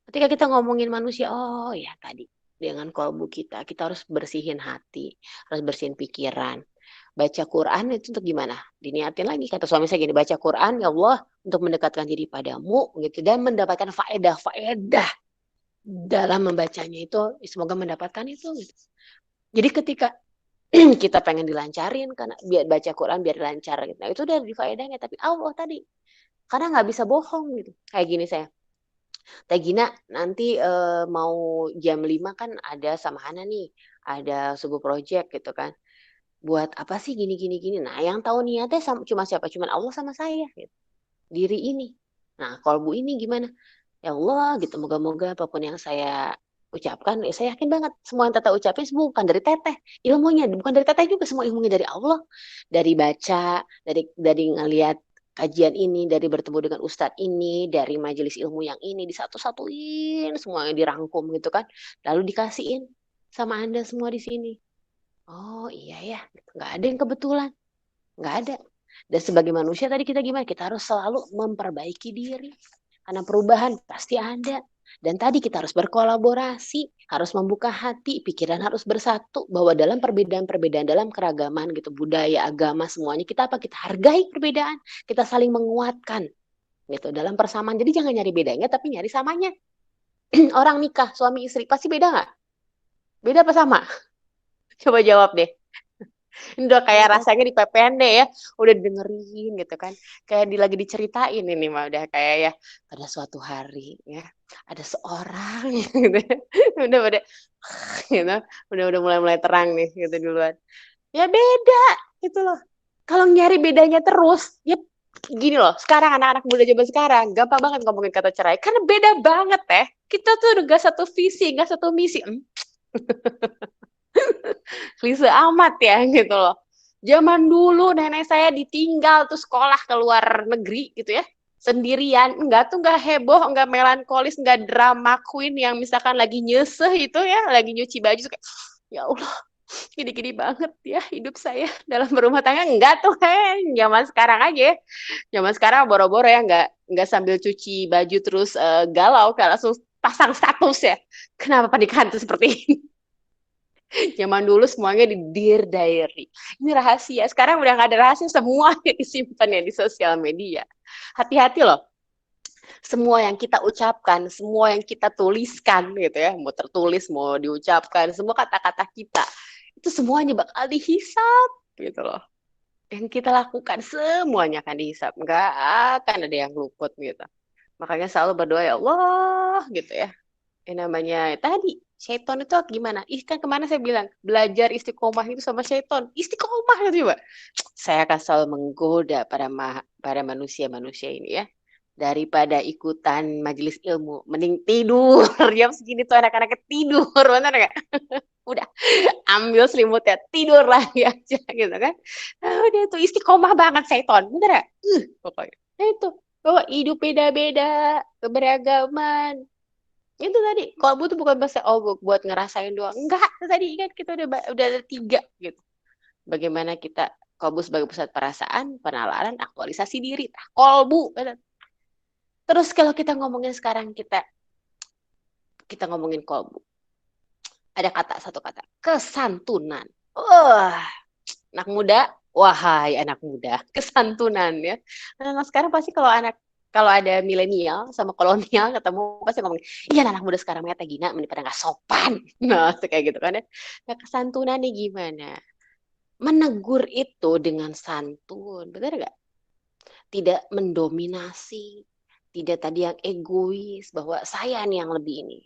Ketika kita ngomongin manusia, oh ya tadi dengan kolbu kita harus bersihin hati, harus bersihin pikiran. Baca Quran itu untuk gimana? Diniatin lagi, kata suami saya gini, baca Quran ya Allah untuk mendekatkan diri padamu gitu dan mendapatkan faedah dalam membacanya itu, semoga mendapatkan itu gitu. Jadi ketika kita pengen dilancarin karena biar baca Quran biar lancar gitu. Nah, itu udah di faedahnya, tapi Allah tadi karena nggak bisa bohong gitu. Kayak gini saya. Teh Gina nanti mau jam 5 kan ada sama Hana nih, ada subuh project gitu kan. Buat apa sih gini. Nah, yang tahu niatnya cuma siapa? Cuma Allah sama saya gitu. Diri ini. Nah, kolbu ini gimana? Ya Allah gitu, moga-moga apapun yang saya ucapkan, saya yakin banget semua yang Teteh ucapin bukan dari Teteh. Ilmunya bukan dari Teteh juga, semua ilmunya dari Allah. Dari baca, dari ngelihat kajian ini, dari bertemu dengan ustadz ini, dari majelis ilmu yang ini, disatu-satuin, semuanya dirangkum gitu kan. Lalu dikasihin sama Anda semua di sini. Oh iya ya, nggak ada yang kebetulan. Nggak ada. Dan sebagai manusia tadi kita gimana? Kita harus selalu memperbaiki diri. Karena perubahan pasti ada. Dan tadi kita harus berkolaborasi, harus membuka hati, pikiran harus bersatu. Bahwa dalam perbedaan-perbedaan, dalam keragaman gitu, budaya, agama, semuanya kita apa? Kita hargai perbedaan. Kita saling menguatkan gitu dalam persamaan. Jadi jangan nyari bedanya, tapi nyari samanya. Orang nikah, suami istri, pasti beda nggak? Beda apa sama? Coba jawab deh. Ini udah kayak rasanya di PPND ya, udah dengerin gitu kan, kayak lagi diceritain ini mah udah kayak ya pada suatu hari ya ada seorang gitu, udah gitu, udah mulai terang nih gitu duluan. Ya beda gitu loh. Kalau nyari bedanya terus, ya gini loh. Sekarang anak-anak muda zaman sekarang gampang banget ngomongin kata cerai karena beda banget ya. Kita tuh gak satu visi, gak satu misi. Klise amat ya gitu loh. Zaman dulu nenek saya ditinggal tuh sekolah ke luar negeri gitu ya. Sendirian, enggak tuh enggak heboh, enggak melankolis, enggak drama queen yang misalkan lagi nyeseh itu ya, lagi nyuci baju kayak ya Allah, gini-gini banget ya hidup saya dalam berumah tangga. Enggak tuh zaman sekarang aja. Zaman sekarang boro-boro ya enggak sambil cuci baju terus galau kayak langsung pasang status ya. Kenapa pernikahan tuh seperti ini? Zaman dulu semuanya di Dear Diary. Ini rahasia. Sekarang udah nggak ada rahasia, semuanya disimpan ya di sosial media. Hati-hati loh. Semua yang kita ucapkan, semua yang kita tuliskan gitu ya, mau tertulis, mau diucapkan, semua kata-kata kita, itu semuanya bakal dihisap gitu loh. Yang kita lakukan semuanya akan dihisap. Nggak akan ada yang luput gitu. Makanya selalu berdoa ya Allah gitu ya. Yang namanya tadi syaiton itu gimana? Kan kemana saya bilang belajar istiqomah itu sama syaiton. Istiqomah itu coba. Saya akan selalu menggoda para manusia-manusia ini ya. Daripada ikutan majelis ilmu, mending tidur. Jam segini tuh anak-anaknya tidur, benar nggak? Udah ambil selimutnya, tidur lagi aja gitu kan. Nah, udah tuh istiqomah banget syaiton, bener nggak? Pokoknya. Nah itu bahwa hidup beda-beda, keberagaman, itu tadi kolbu tuh bukan bahasa buat ngerasain doang, enggak. Tadi kan kita udah ada 3 gitu. Bagaimana kita kolbu sebagai pusat perasaan, penalaran, aktualisasi diri, kolbu. Terus kalau kita ngomongin sekarang kita ngomongin kolbu, ada satu kata kesantunan. Anak muda, wahai anak muda, kesantunan ya. Nah, sekarang pasti kalau ada milenial sama kolonial ketemu pasti ngomong, iya anak muda sekarang mereka gina, pada nggak sopan. Nah, kayak gitu kan ya. Nah, kesantunannya gimana? Menegur itu dengan santun, benar nggak? Tidak mendominasi, tidak tadi yang egois, bahwa saya nih yang lebih ini.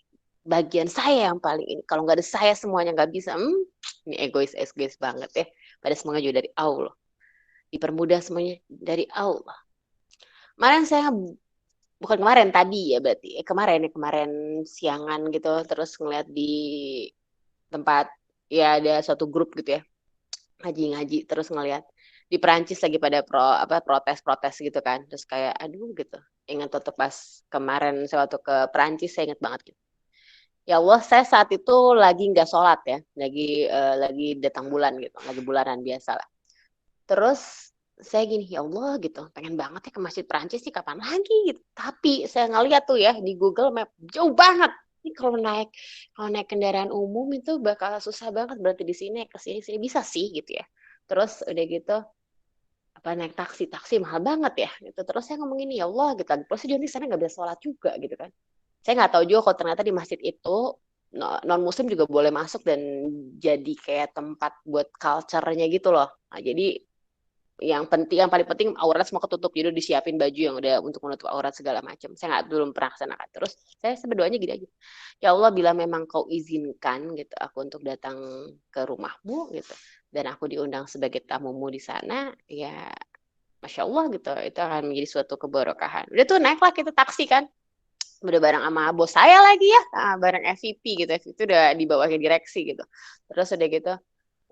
Bagian saya yang paling ini. Kalau nggak ada saya semuanya nggak bisa. Ini egois banget ya. Pada semuanya juga dari Allah. Dipermudah semuanya dari Allah. Bukan kemarin tadi ya berarti kemarin siangan gitu terus ngeliat di tempat ya ada suatu grup gitu ya ngaji terus ngeliat di Perancis lagi pada protes gitu kan terus kayak aduh gitu ingat tuh pas kemarin saya waktu ke Perancis saya ingat banget gitu. Ya Allah, saya saat itu lagi nggak sholat ya, lagi datang bulan gitu, lagi bulanan biasa lah. Terus saya gini, ya Allah gitu, pengen banget ya ke Masjid Perancis sih kapan lagi gitu. Tapi saya ngeliat tuh ya di Google Map jauh banget. Ini kalau naik kendaraan umum itu bakal susah banget. Berarti di sini ke sini bisa sih gitu ya. Terus udah gitu naik taksi mahal banget ya. Gitu. Terus saya ngomong gini, ya Allah gitu. Terus di sana nggak bisa sholat juga gitu kan. Saya nggak tahu juga kalau ternyata di masjid itu non muslim juga boleh masuk dan jadi kayak tempat buat culture-nya gitu loh. Nah, jadi yang paling penting aurat semua ketutup, jadi disiapin baju yang udah untuk menutup aurat segala macam. Saya belum pernah kesanakan. Terus saya berdoanya gini aja, ya Allah bila memang kau izinkan gitu aku untuk datang ke rumahmu gitu dan aku diundang sebagai tamumu di sana, ya Masya Allah gitu, itu akan menjadi suatu keberkahan. Udah tuh naiklah kita taksi kan, udah bareng sama bos saya lagi ya, bareng FVP gitu, itu udah di bawahnya direksi gitu. Terus udah gitu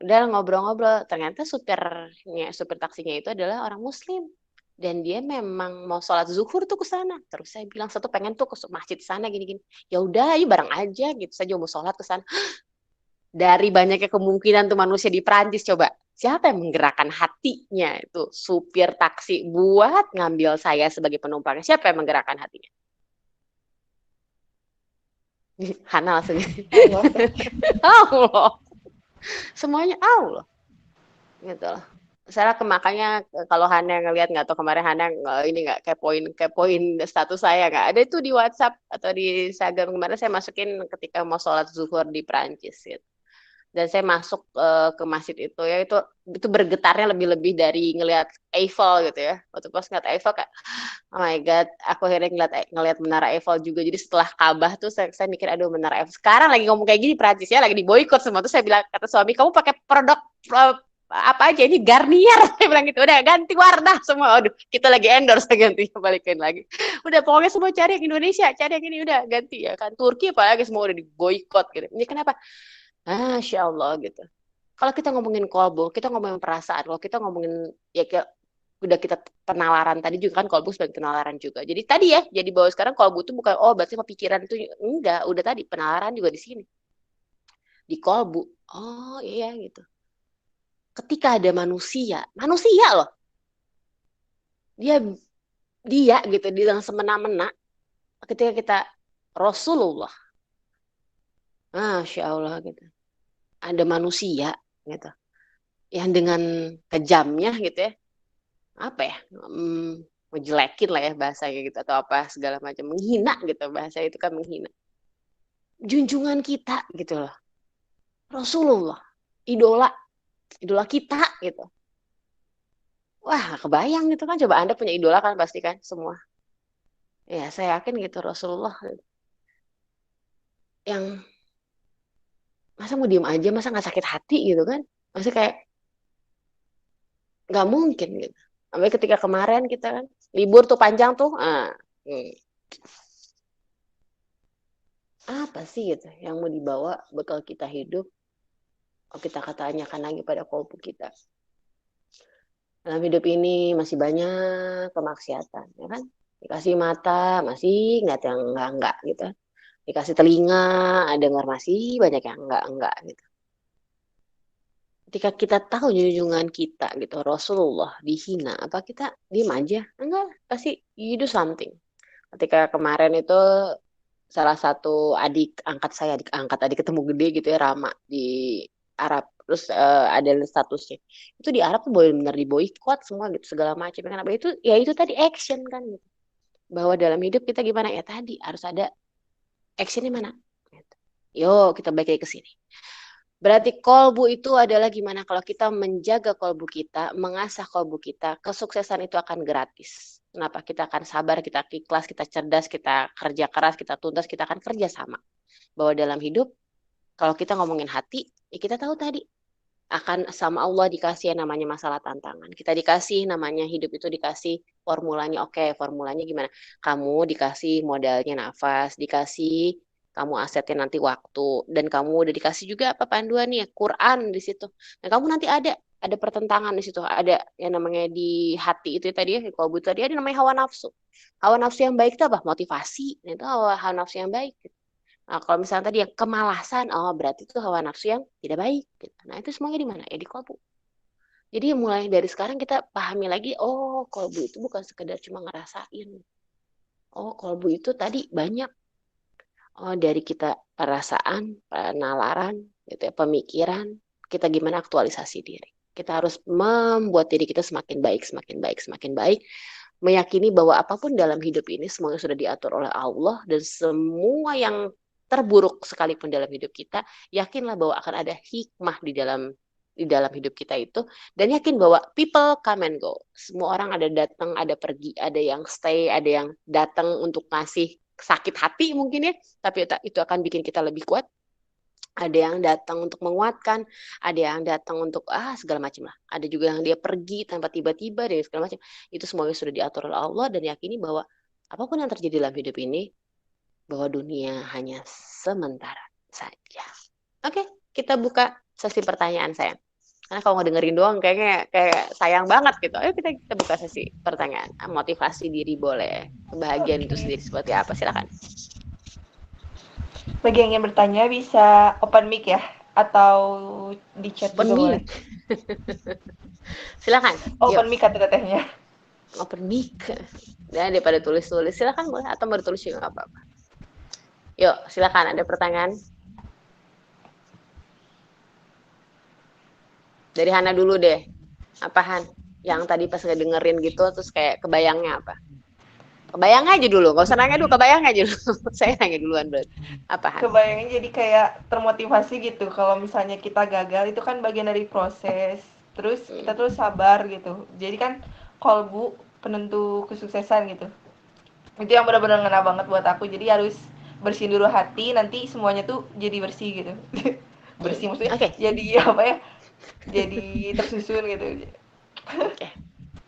udah ngobrol-ngobrol, ternyata supir taksinya itu adalah orang muslim. Dan dia memang mau sholat zuhur tuh ke sana. Terus saya bilang, satu pengen tuh ke masjid sana gini-gini. Ya udah, ayo bareng aja gitu. Saya juga mau sholat ke sana. Dari banyaknya kemungkinan tuh manusia di Prancis, coba siapa yang menggerakkan hatinya itu supir taksi buat ngambil saya sebagai penumpangnya? Siapa yang menggerakkan hatinya? Hana langsung. Allah. Allah. Semuanya Allah. Gitu loh. Misalnya makanya kalau Hana ngelihat nggak tahu kemarin Hana ini nggak kepoin status saya nggak ada itu di WhatsApp atau di Instagram kemarin saya masukin ketika mau sholat zuhur di Prancis gitu. Dan saya masuk ke masjid itu ya itu bergetarnya lebih-lebih dari ngelihat Eiffel gitu ya. Waktu pas ngeliat Eiffel kayak oh my god, aku akhirnya ngeliat Menara Eiffel juga. Jadi setelah Ka'bah tuh saya mikir aduh Menara Eiffel. Sekarang lagi ngomong kayak gini Prancis ya lagi diboikot semua. Terus saya bilang kata suami kamu pakai produk apa aja ini Garnier saya bilang gitu udah ganti warna semua aduh kita lagi endorse gantinya balikin lagi udah pokoknya semua cari yang Indonesia cari yang ini udah ganti ya kan Turki apalagi semua udah diboikot gitu ini kenapa Masya Allah gitu kalau kita ngomongin kolbu kita ngomongin perasaan kalau kita ngomongin ya kayak udah kita penalaran tadi juga kan kolbu sebagai penalaran juga jadi tadi ya jadi bahwa sekarang kolbu itu bukan oh berarti pikiran itu enggak udah tadi penalaran juga di sini di kolbu oh iya gitu ketika ada manusia loh dia dia gitu dia semena-mena ketika kita Rasulullah Masya Allah gitu ada manusia gitu yang dengan kejamnya gitu ya apa ya menjelekin lah ya bahasanya gitu atau apa segala macam menghina gitu bahasa itu kan menghina junjungan kita gitu loh Rasulullah idola kita gitu wah kebayang gitu kan coba Anda punya idola kan pasti kan semua ya saya yakin gitu Rasulullah yang masa mau diem aja masa nggak sakit hati gitu kan masa kayak nggak mungkin gitu sampai ketika kemarin kita kan libur tuh panjang tuh apa sih gitu yang mau dibawa bekal kita hidup oh kita tanyakan lagi pada kolbu kita dalam hidup ini masih banyak kemaksiatan ya kan dikasih mata masih ngeliat yang enggak gitu dikasih telinga dengar masih banyak yang enggak gitu ketika kita tahu junjungan kita gitu Rasulullah dihina apa kita diem aja enggak pasti you do something ketika kemarin itu salah satu adik angkat adik ketemu gede gitu ya Rama di Arab terus ada statusnya itu di Arab tuh benar-benar diboikot semua gitu segala macam kenapa itu ya itu tadi action kan gitu bahwa dalam hidup kita gimana ya tadi harus ada actionnya mana gitu. Yuk kita balik lagi ke sini berarti kolbu itu adalah gimana kalau kita menjaga kolbu kita, mengasah kolbu kita, kesuksesan itu akan gratis. Kenapa? Kita akan sabar, kita ikhlas, kita cerdas, kita kerja keras, kita tuntas, kita akan kerja sama. Bahwa dalam hidup, kalau kita ngomongin hati, ya kita tahu tadi, akan sama Allah dikasih yang namanya masalah tantangan. Kita dikasih namanya hidup itu dikasih formulanya, oke, formulanya gimana? Kamu dikasih modalnya nafas, dikasih kamu asetnya nanti waktu dan kamu udah dikasih juga apa panduannya Quran di situ dan kamu nanti ada pertentangan di situ ada yang namanya di hati itu tadi ya kalau butuh tadi ada namanya hawa nafsu yang baik itu apa motivasi itu hawa nafsu yang baik nah kalau misalnya tadi yang kemalasan oh berarti itu hawa nafsu yang tidak baik gitu. Nah itu semuanya di mana ya di kolbu jadi mulai dari sekarang kita pahami lagi oh kolbu itu bukan sekedar cuma ngerasain oh kolbu itu tadi banyak oh dari kita perasaan, penalaran, gitu ya, pemikiran, kita gimana aktualisasi diri. Kita harus membuat diri kita semakin baik, semakin baik, semakin baik. Meyakini bahwa apapun dalam hidup ini semuanya sudah diatur oleh Allah dan semua yang terburuk sekalipun dalam hidup kita, yakinlah bahwa akan ada hikmah di dalam hidup kita itu dan yakin bahwa people come and go. Semua orang ada datang, ada pergi, ada yang stay, ada yang datang untuk ngasih sakit hati mungkin ya, tapi itu akan bikin kita lebih kuat. Ada yang datang untuk menguatkan, ada yang datang untuk segala macam lah. Ada juga yang dia pergi tanpa tiba-tiba dan segala macam. Itu semuanya sudah diatur oleh Allah dan yakini bahwa apapun yang terjadi dalam hidup ini, bahwa dunia hanya sementara saja. Oke, kita buka sesi pertanyaan saya. Karena kalau ngedengerin doang kayaknya kayak sayang banget gitu. Ayo kita buka sesi pertanyaan. Motivasi diri boleh. Kebahagiaan itu Oke. sendiri seperti apa? Silakan. Bagi yang ingin bertanya bisa open mic ya, atau di chat Open juga boleh. mic. Silakan. Yuk, Open mic kata tetehnya. open mic. Dan daripada tulis-tulis, silakan boleh atau mau ditulis juga nggak apa-apa. Yuk, silakan. Ada pertanyaan? Dari Hana dulu deh. Apa Han? Yang tadi pas ngedengerin gitu, terus kayak kebayangnya apa? Kebayang aja dulu, nggak usah nanya dulu, kebayang aja dulu. Saya nanya duluan berarti. Apa Han? Kebayangnya jadi kayak termotivasi gitu. Kalau misalnya kita gagal itu kan bagian dari proses. Terus kita terus sabar gitu. Jadi kan kolbu penentu kesuksesan gitu. Itu yang benar-benar ngena banget buat aku. Jadi harus bersihin dulu hati, nanti semuanya tuh jadi bersih gitu. Bersih maksudnya Oke. jadi apa ya? Jadi tersusun gitu.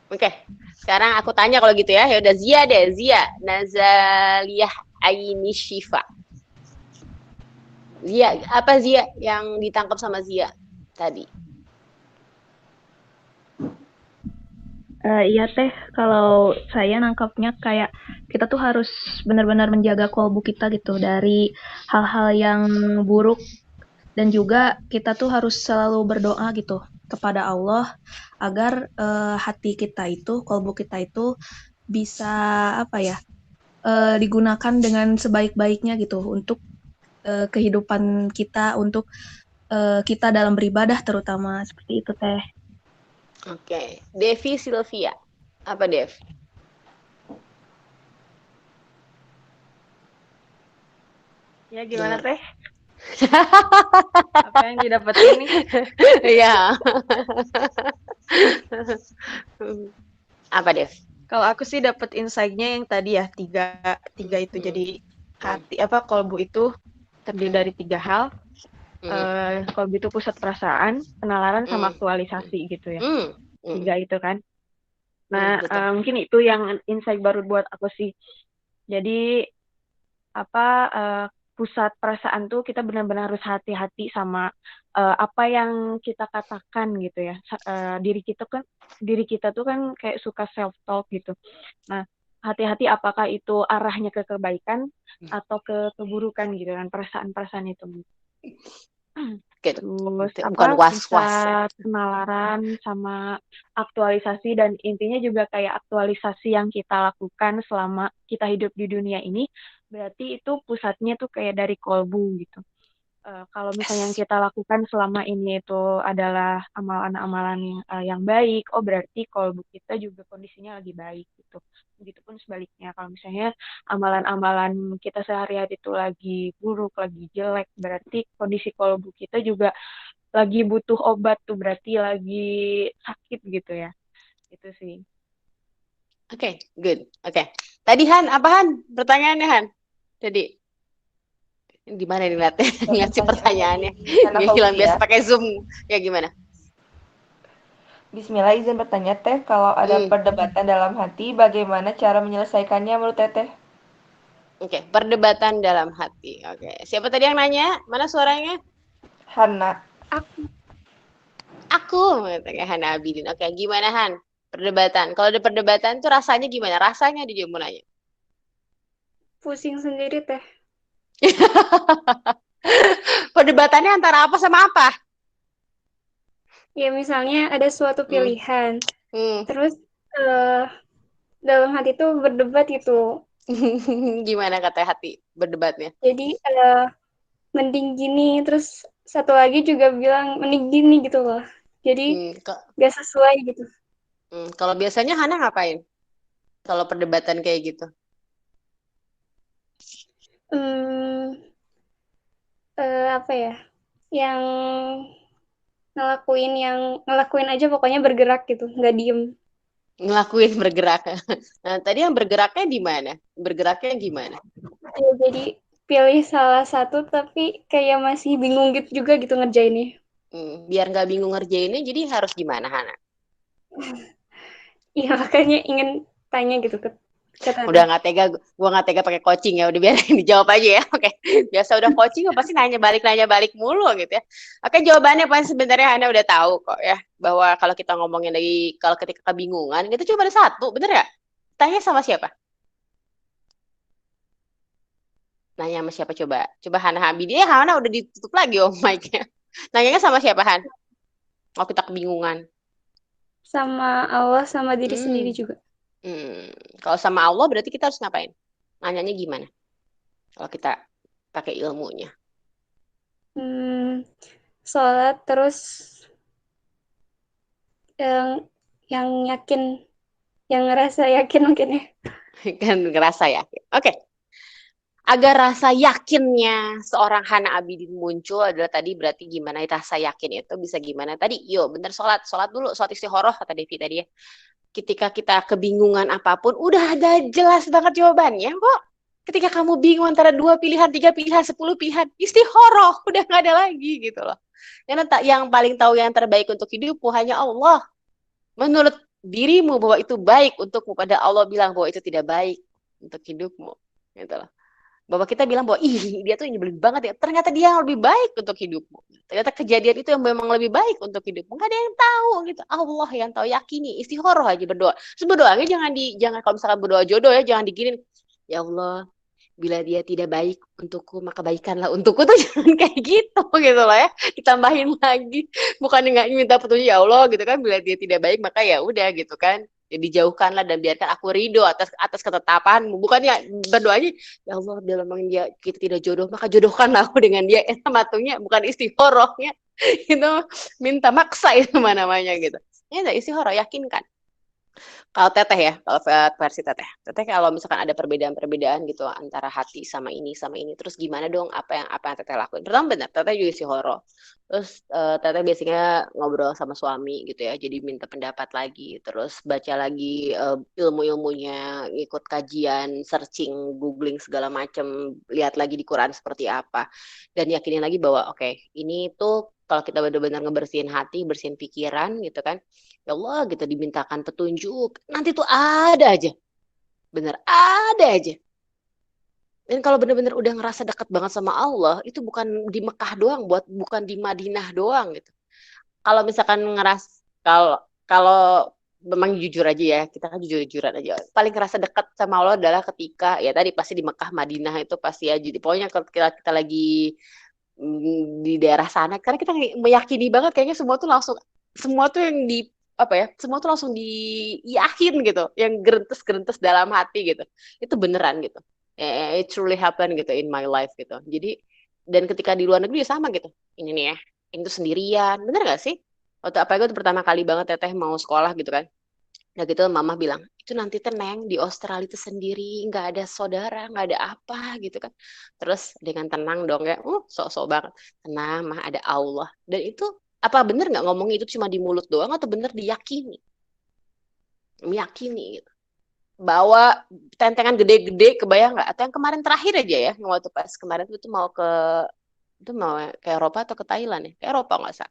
Oke. Sekarang aku tanya kalau gitu ya. Ya udah Zia deh, Zia. Nazaliyah Aini Shifa. Zia, apa Zia yang ditangkap sama Zia tadi? Iya teh, kalau saya nangkapnya kayak kita tuh harus benar-benar menjaga kolbu kita gitu dari hal-hal yang buruk, dan juga kita tuh harus selalu berdoa gitu kepada Allah agar hati kita itu, kolbu kita itu bisa apa ya, digunakan dengan sebaik-baiknya gitu untuk kehidupan kita, untuk kita dalam beribadah terutama seperti itu teh. Oke. Devi Sylvia. Apa Dev? Ya gimana Dengar. teh? Apa yang didapetin nih? Iya. Apa Dev? Kalau aku sih dapet insight-nya yang tadi ya tiga itu. Jadi hati apa kolbu itu terdiri dari 3 hal. Kolbu itu pusat perasaan, penalaran sama aktualisasi gitu ya. 3 itu kan. Nah, mungkin itu yang insight baru buat aku sih. Jadi pusat perasaan tuh kita benar-benar harus hati-hati sama apa yang kita katakan gitu ya. Diri kita tuh kan kayak suka self talk gitu. Nah, hati-hati apakah itu arahnya ke kebaikan atau ke keburukan gitu kan, perasaan-perasaan itu. Gitu. Terus Bukan was-was. pusat penalaran sama aktualisasi, dan intinya juga kayak aktualisasi yang kita lakukan selama kita hidup di dunia ini, berarti itu pusatnya tuh kayak dari kolbu gitu. Kalau misalnya yang kita lakukan selama ini itu adalah amalan-amalan yang baik, oh berarti kolbu kita juga kondisinya lagi baik gitu. Begitupun sebaliknya, kalau misalnya amalan-amalan kita sehari-hari itu lagi buruk, lagi jelek, berarti kondisi kolbu kita juga lagi butuh obat tuh, berarti lagi sakit gitu ya. Itu sih. Oke, good. Oke. Tadi Han, apa Han? Pertanyaannya Han. Tadi di mana dilihatnya? Ngasih pertanyaannya. Nggak hilang biasa pakai Zoom. Ya gimana? Bismillah, izin bertanya Teh, kalau ada perdebatan dalam hati, bagaimana cara menyelesaikannya menurut Teteh? Oke, perdebatan dalam hati. Oke. Siapa tadi yang nanya? Mana suaranya? Hana. Aku, kayak Hana Abidin. Oke, gimana Han? Perdebatan. Kalau ada perdebatan tuh rasanya gimana? Rasanya dia mau nanya. Pusing sendiri Teh. Perdebatannya antara apa sama apa? Ya misalnya ada suatu pilihan, terus dalam hati tuh berdebat gitu. Gimana kata hati berdebatnya? Jadi mending gini, terus satu lagi juga bilang mending gini gitu loh. Jadi gak sesuai gitu. Kalau biasanya Hana ngapain? Kalau perdebatan kayak gitu? Apa ya? Yang ngelakuin aja pokoknya bergerak gitu, nggak diem. Ngelakuin bergerak. Nah, tadi yang bergeraknya di mana? Bergeraknya gimana? Ya, jadi pilih salah satu tapi kayak masih bingung gitu juga gitu ngerjainnya. Biar nggak bingung ngerjainnya, jadi harus gimana Hana? Iya makanya ingin tanya gitu ke Kata Udah nggak tega, gua nggak tega pakai coaching ya, udah biarin dijawab aja ya. Oke, biasa udah coaching pasti nanya balik mulu gitu ya. Oke, jawabannya paling sebenarnya Anda udah tahu kok ya, bahwa kalau kita ngomongin lagi kalau ketika kebingungan itu cuma ada satu, bener ya? Tanya sama siapa? Nanya sama siapa coba? Coba Hana Habidi. Hana udah ditutup lagi mic-nya. Nanyanya sama siapa Han? Kalau kita kebingungan. sama Allah sama diri sendiri Hmm. juga. Kalau sama Allah berarti kita harus ngapain? Nanyanya gimana? Kalau kita pakai ilmunya. Sholat terus yang yakin, yang ngerasa yakin mungkin ya. Kan ngerasa yakin. Oke. Agar rasa yakinnya seorang Hana Abidin muncul adalah tadi berarti gimana rasa yakin itu bisa gimana tadi? Yo, bener sholat dulu, sholat istikharah kata Devi tadi ya. Ketika kita kebingungan apapun, udah ada jelas banget jawabannya kok. Ketika kamu bingung antara 2 pilihan, 3 pilihan, 10 pilihan, istikharah, udah nggak ada lagi gitu loh. Yang paling tahu yang terbaik untuk hidupmu hanya Allah. Menurut dirimu bahwa itu baik untukmu, pada Allah bilang bahwa itu tidak baik untuk hidupmu. Gitu loh. Bahwa kita bilang bahwa ih dia tuh nyebelin banget ya, ternyata dia yang lebih baik untuk hidupmu, ternyata kejadian itu yang memang lebih baik untuk hidupmu, nggak ada yang tahu gitu, Allah yang tahu. Yakini, istikharah aja, berdoa. Terus berdoanya jangan kalau misalkan berdoa jodoh ya, jangan diginin, ya Allah bila dia tidak baik untukku maka baikanlah untukku, tuh jangan kayak gitu loh ya, ditambahin lagi, bukan nggak minta petunjuk ya Allah gitu kan, bila dia tidak baik maka ya udah gitu kan, ya dijauhkanlah dan biarkan aku ridho atas ketetapanmu, bukannya berdoanya ya Allah bila memang dia kita tidak jodoh maka jodohkanlah aku dengan dia, itu matungnya bukan istikharahnya itu minta maksa itu namanya gitu ya. Istikharah yakinkan. Kalau teteh ya, kalau versi teteh kalau misalkan ada perbedaan-perbedaan gitu antara hati sama ini, terus gimana dong apa yang teteh lakuin? Pertama benar, teteh juga istihoro. Terus teteh biasanya ngobrol sama suami gitu ya, jadi minta pendapat lagi, terus baca lagi ilmu-ilmunya, ikut kajian, searching, googling segala macam, lihat lagi di Quran seperti apa, dan yakinin lagi bahwa oke, ini tuh kalau kita benar-benar ngebersihin hati, bersihin pikiran gitu kan, ya Allah gitu dimintakan petunjuk, nanti tuh ada aja, bener ada aja. Dan kalau bener-bener udah ngerasa dekat banget sama Allah, itu bukan di Mekah doang, bukan di Madinah doang gitu. Kalau misalkan kalau memang jujur aja ya, kita kan jujur-jujuran aja, paling ngerasa dekat sama Allah adalah ketika ya tadi pasti di Mekah, Madinah itu pasti aja. Pokoknya kalau kita lagi di daerah sana, karena kita meyakini banget kayaknya semua tuh yang di apa ya, semua tuh langsung diyakin gitu, yang gerentes dalam hati gitu, itu beneran gitu. It truly happen gitu in my life gitu. Jadi dan ketika di luar negeri ya sama gitu, ini nih ya, ini tuh sendirian, bener gak sih? Waktu apa itu pertama kali banget teteh mau sekolah gitu kan, nah gitu mama bilang itu nanti tenang di Australia itu sendiri, nggak ada saudara, nggak ada apa gitu kan. Terus dengan tenang dong ya, sok-sok banget tenang mah, ada Allah. Dan itu apa bener nggak ngomong itu cuma di mulut doang atau bener diyakini, meyakini gitu, bawa tentengan gede-gede, kebayang nggak? Atau yang kemarin terakhir aja ya, waktu pas kemarin itu mau ke Eropa atau ke Thailand ya, ke Eropa nggak sih.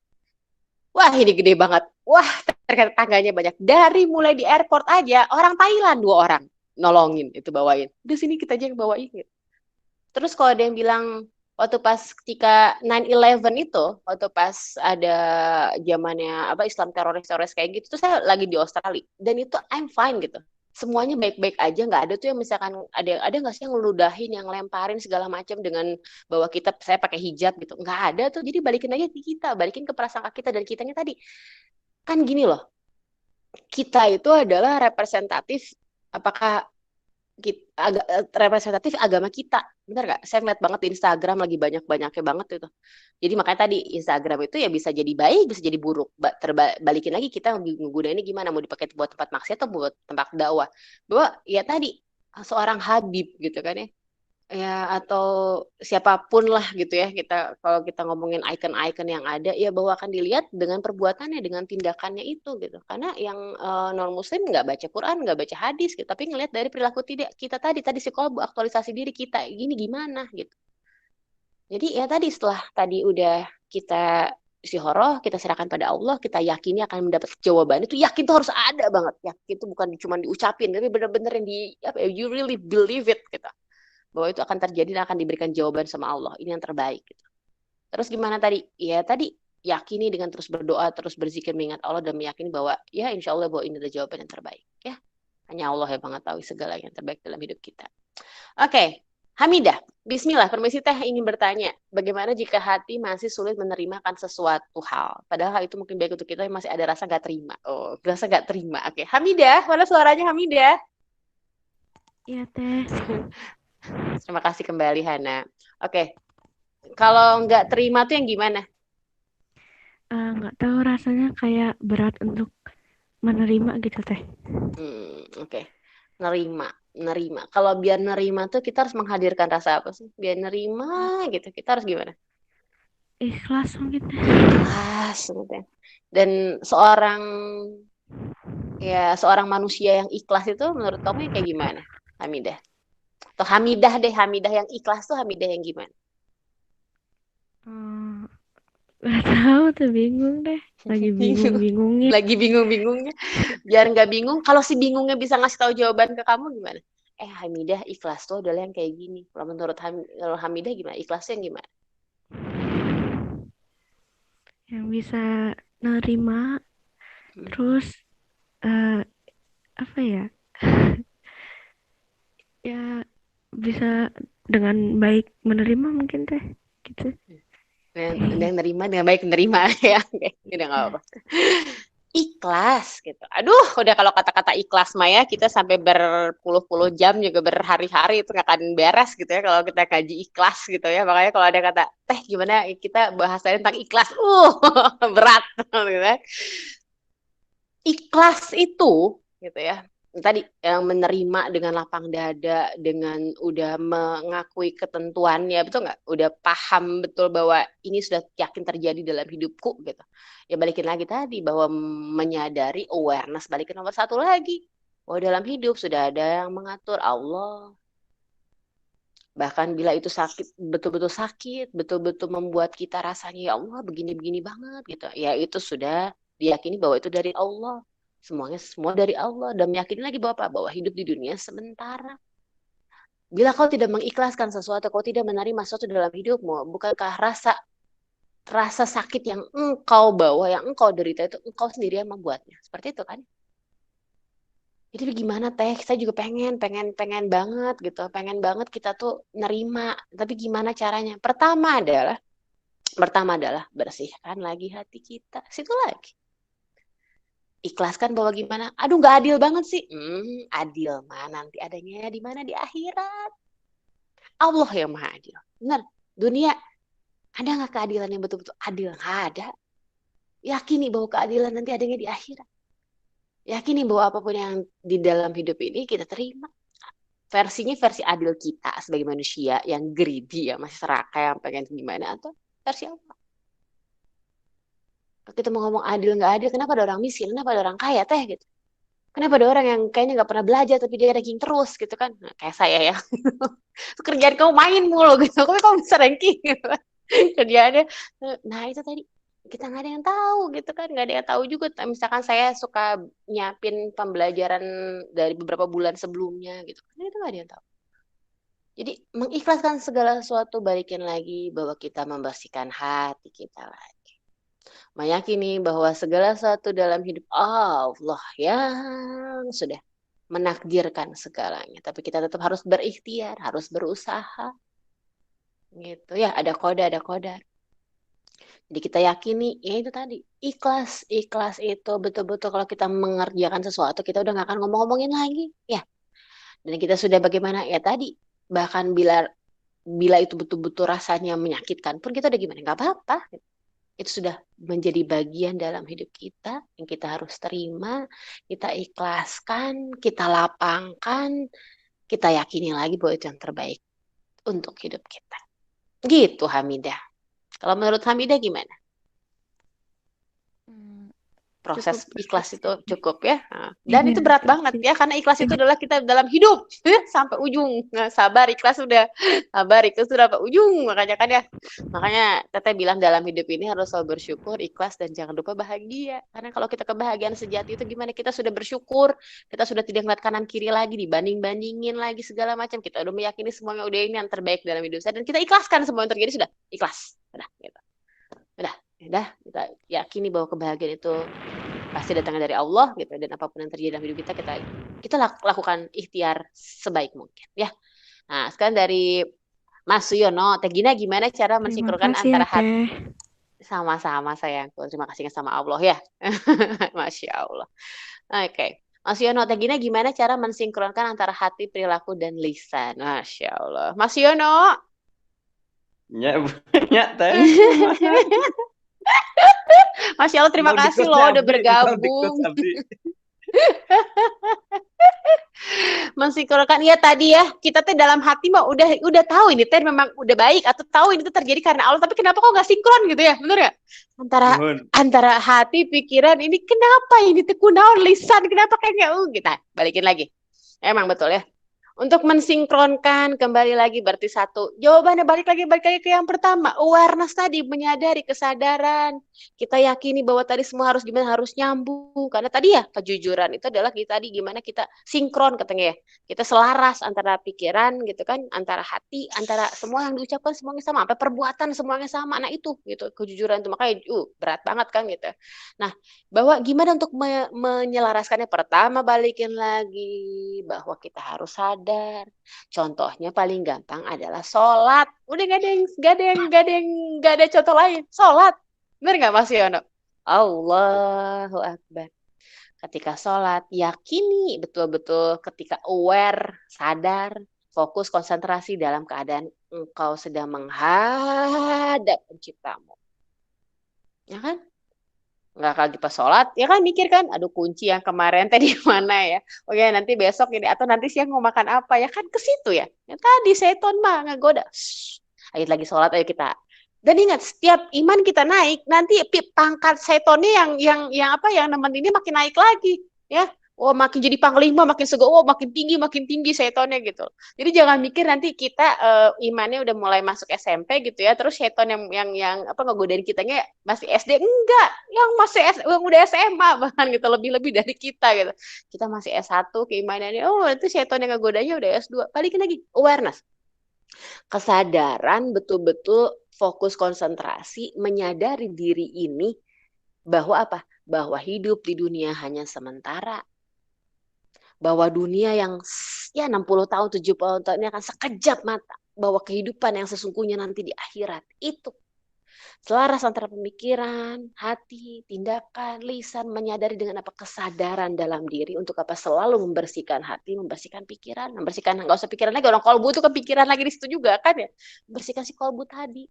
Wah ini gede banget, wah ternyata tangganya banyak, dari mulai di airport aja orang Thailand 2 orang nolongin itu bawain, di sini kita aja yang bawain gitu. Terus kalau ada yang bilang waktu pas ketika 9/11 itu, waktu pas ada zamannya apa Islam teroris kayak gitu, tuh saya lagi di Australia dan itu I'm fine gitu. Semuanya baik-baik aja, nggak ada tuh yang misalkan ada nggak sih yang ngeludahin, yang lemparin segala macam dengan bahwa saya pakai hijab gitu, nggak ada tuh. Jadi balikin aja ke kita, balikin ke prasangka kita, dan kitanya tadi kan gini loh, kita itu adalah representatif, apakah representatif agama kita, benar nggak? Saya ngeliat banget di Instagram lagi banyak-banyaknya banget itu. Jadi makanya tadi Instagram itu ya bisa jadi baik, bisa jadi buruk. Balikin lagi kita menggunainnya gimana, mau dipakai buat tempat maksiat atau buat tempat dakwah. Bahwa ya tadi seorang Habib gitu kan ya, atau siapapun lah gitu ya, kalau kita ngomongin icon-icon yang ada ya, bahwa akan dilihat dengan perbuatannya, dengan tindakannya itu gitu. Karena yang non muslim nggak baca Quran, nggak baca hadis gitu, tapi ngelihat dari perilaku kita tadi psikolog aktualisasi diri kita, gini gimana gitu. Jadi ya tadi setelah tadi udah kita istikharah, kita serahkan pada Allah, kita yakini akan mendapat jawaban. Itu yakin tuh harus ada banget. Yakin itu bukan cuma diucapin, tapi benar-benar yang you really believe it gitu. Bahwa itu akan terjadi dan akan diberikan jawaban sama Allah. Ini yang terbaik gitu. Terus gimana tadi? Ya tadi yakini dengan terus berdoa, terus berzikir mengingat Allah dan meyakini bahwa ya insya Allah bahwa ini adalah jawaban yang terbaik. Ya, hanya Allah yang mengetahui segala yang terbaik dalam hidup kita. Oke. Hamidah, bismillah, permisi teh ingin bertanya, bagaimana jika hati masih sulit menerima akan sesuatu hal? Padahal hal itu mungkin baik untuk kita yang masih ada rasa gak terima. Oh, rasa gak terima. Oke, Hamidah, mana suaranya Hamidah? Iya teh. Terima kasih kembali Hana. Oke, kalau nggak terima tuh yang gimana? Nggak tahu, rasanya kayak berat untuk menerima gitu teh. Oke. Nerima. Kalau biar nerima tuh kita harus menghadirkan rasa apa sih? Biar nerima gitu, kita harus gimana? Ikhlas mungkin. Ikhlas gitu. Dan seorang manusia yang ikhlas itu menurut kamu yang kayak gimana, Hamidah? Atau Hamidah deh, Hamidah yang ikhlas tuh Hamidah yang gimana? Gak tahu tuh, bingung deh. Lagi bingung-bingungnya. Lagi bingung-bingungnya. Biar nggak bingung, kalau si bingungnya bisa ngasih tahu jawaban ke kamu gimana? Hamidah, ikhlas tuh adalah yang kayak gini. Kalau menurut Hamidah gimana? Ikhlasnya yang gimana? Yang bisa nerima, terus apa ya? Ya bisa dengan baik menerima mungkin teh, gitu. Yang nerima dengan baik menerima ya. Udah nggak apa-apa. Ikhlas gitu. Aduh, udah kalau kata-kata ikhlas Maya kita sampai berpuluh-puluh jam juga berhari-hari itu nggak akan beres gitu ya kalau kita kaji ikhlas gitu ya. Makanya kalau ada kata teh gimana kita bahasanya tentang ikhlas, berat gitu ya. Ikhlas itu gitu ya. Tadi yang menerima dengan lapang dada, dengan udah mengakui ketentuannya, betul nggak? Udah paham betul bahwa ini sudah yakin terjadi dalam hidupku gitu. Ya balikin lagi tadi bahwa menyadari awareness, balikin nomor satu lagi. Bahwa dalam hidup sudah ada yang mengatur Allah. Bahkan bila itu sakit, betul-betul sakit, betul-betul membuat kita rasanya ya Allah begini-begini banget gitu. Ya itu sudah diyakini bahwa itu dari Allah. Semuanya semua dari Allah dan meyakini lagi bahwa apa? Bahwa hidup di dunia sementara. Bila kau tidak mengikhlaskan sesuatu, kau tidak menerima sesuatu dalam hidupmu, bukankah rasa sakit yang engkau bawa, yang engkau derita itu engkau sendiri yang membuatnya? Seperti itu kan? Jadi gimana teh? Saya juga pengen banget gitu, pengen banget kita tuh nerima. Tapi gimana caranya? Pertama adalah bersihkan lagi hati kita. Situ lagi. Ikhlaskan bahwa gimana? Aduh nggak adil banget sih. Adil mah nanti adanya di mana? Di akhirat. Allah yang maha adil. Benar. Dunia ada nggak keadilan yang betul-betul adil? Nggak ada. Yakini bahwa keadilan nanti adanya di akhirat. Yakini bahwa apapun yang di dalam hidup ini kita terima. Versinya versi adil kita sebagai manusia yang greedy, yang masih serakah, yang pengen gimana, atau versi Allah. Kita mau ngomong adil nggak adil, kenapa ada orang miskin, kenapa ada orang kaya teh gitu. Kenapa ada orang yang kayaknya nggak pernah belajar tapi dia ranking terus gitu kan. Nah, kayak saya ya. Kerjaan kamu main mulu gitu. Tapi kamu bisa ranking gitu. Kerjaannya. Nah itu tadi. Kita nggak ada yang tahu gitu kan. Nggak ada yang tahu juga. Misalkan saya suka nyiapin pembelajaran dari beberapa bulan sebelumnya gitu. Nah, itu nggak ada yang tahu. Jadi mengikhlaskan segala sesuatu, balikin lagi bahwa kita membersihkan hati kita lagi. Meyakini bahwa segala sesuatu dalam hidup Allah yang sudah menakdirkan segalanya. Tapi kita tetap harus berikhtiar, harus berusaha. Gitu ya, ada qadar. Jadi kita yakini, ya itu tadi, ikhlas itu betul-betul kalau kita mengerjakan sesuatu, kita udah gak akan ngomong-ngomongin lagi. Ya. Dan kita sudah bagaimana, ya tadi, bahkan bila itu betul-betul rasanya menyakitkan pun kita udah gimana, gak apa-apa. Itu sudah menjadi bagian dalam hidup kita yang kita harus terima, kita ikhlaskan, kita lapangkan, kita yakini lagi bahwa itu yang terbaik untuk hidup kita. Gitu Hamidah. Kalau menurut Hamidah gimana? proses Cukup ikhlas berat itu sih. cukup ya. Dan itu Iya, berat berat banget sih. ya, karena ikhlas itu adalah kita dalam hidup sampai ujung. Nah, sabar ikhlas sudah, sabar ikhlas sudah sampai ujung. Makanya kan ya, makanya Teteh bilang dalam hidup ini harus selalu bersyukur, ikhlas, dan jangan lupa bahagia. Karena kalau kita kebahagiaan sejati itu gimana? Kita sudah bersyukur, kita sudah tidak ngeliat kanan kiri lagi, dibanding-bandingin lagi segala macam. Kita udah meyakini semuanya udah ini yang terbaik dalam hidup saya, dan kita ikhlaskan semua yang terjadi, sudah ikhlas. Udah, gitu. Udah, kita yakini bahwa kebahagiaan itu pasti datangnya dari Allah gitu, dan apapun yang terjadi dalam hidup kita lakukan ikhtiar sebaik mungkin ya. Nah, sekarang dari Mas Suyono, Teh Gina gimana cara Terima mensinkronkan kasih ya, antara hati? Teh. Sama-sama sayangku, terima kasihnya sama Allah ya. Masya Allah. Oke. Mas Yono, Teh Gina gimana cara mensinkronkan antara hati, perilaku, dan lisan? Masya Allah. Mas Yono. Ya, Teh. Masya Allah, terima kasih loh udah bergabung. Mensinkronkan, iya tadi ya, kita teh dalam hati mah udah tahu ini teh memang udah baik, atau tahu ini tuh terjadi karena Allah, tapi kenapa kok nggak sinkron gitu ya, bener nggak? Antara hati, pikiran, ini kenapa ini teh kunaon, lisan kenapa kayaknya gitu. Nah, balikin lagi, emang betul ya. Untuk mensinkronkan kembali lagi berarti satu, jawabannya balik lagi ke yang pertama, awareness tadi, menyadari, kesadaran. Kita yakini bahwa tadi semua harus nyambung, karena tadi ya kejujuran itu adalah kita tadi gimana kita sinkron katanya ya, kita selaras antara pikiran gitu kan, antara hati, antara semua yang diucapkan semuanya sama, sampai perbuatan semuanya sama. Nah itu gitu kejujuran itu, makanya berat banget kan gitu. Nah, bahwa gimana untuk menyelaraskannya, pertama balikin lagi bahwa kita harus sadar. Contohnya paling gampang adalah sholat. Udah gak ada contoh lain. Sholat. Benar nggak Mas Yono? Allahu Akbar. Ketika sholat, yakini betul-betul ketika aware, sadar, fokus, konsentrasi dalam keadaan engkau sedang menghadap penciptamu. Ya kan? Nggak lagi pas sholat, ya kan mikir kan, aduh kunci yang kemarin tadi mana ya, oke nanti besok ini, atau nanti siang mau makan apa, ya kan ke situ ya, tadi seton mah ngegoda. Ayo lagi sholat, ayo kita. Dan ingat, setiap iman kita naik, nanti pangkat setonnya yang nemeninnya makin naik lagi, ya. Oh makin jadi panglima, makin makin tinggi setonnya gitu. Jadi jangan mikir nanti kita imannya udah mulai masuk SMP gitu ya, terus seton yang ngegodain kitanya masih SD, enggak, yang udah SMA bahkan gitu, lebih dari kita gitu. Kita masih S1 keimanannya, oh itu seton yang ngegodanya udah S2. Balikin lagi, awareness. Kesadaran, betul-betul fokus, konsentrasi, menyadari diri ini bahwa apa? Bahwa hidup di dunia hanya sementara. Bahwa dunia yang ya 60 tahun, 70 tahun ini akan sekejap mata. Bahwa kehidupan yang sesungguhnya nanti di akhirat itu selaras antara pemikiran, hati, tindakan, lisan, menyadari dengan apa, kesadaran dalam diri untuk apa, selalu membersihkan hati, membersihkan pikiran, membersihkan, nggak usah pikiran lagi, orang kolbu itu kepikiran lagi di situ juga kan ya, bersihkan si kolbu tadi.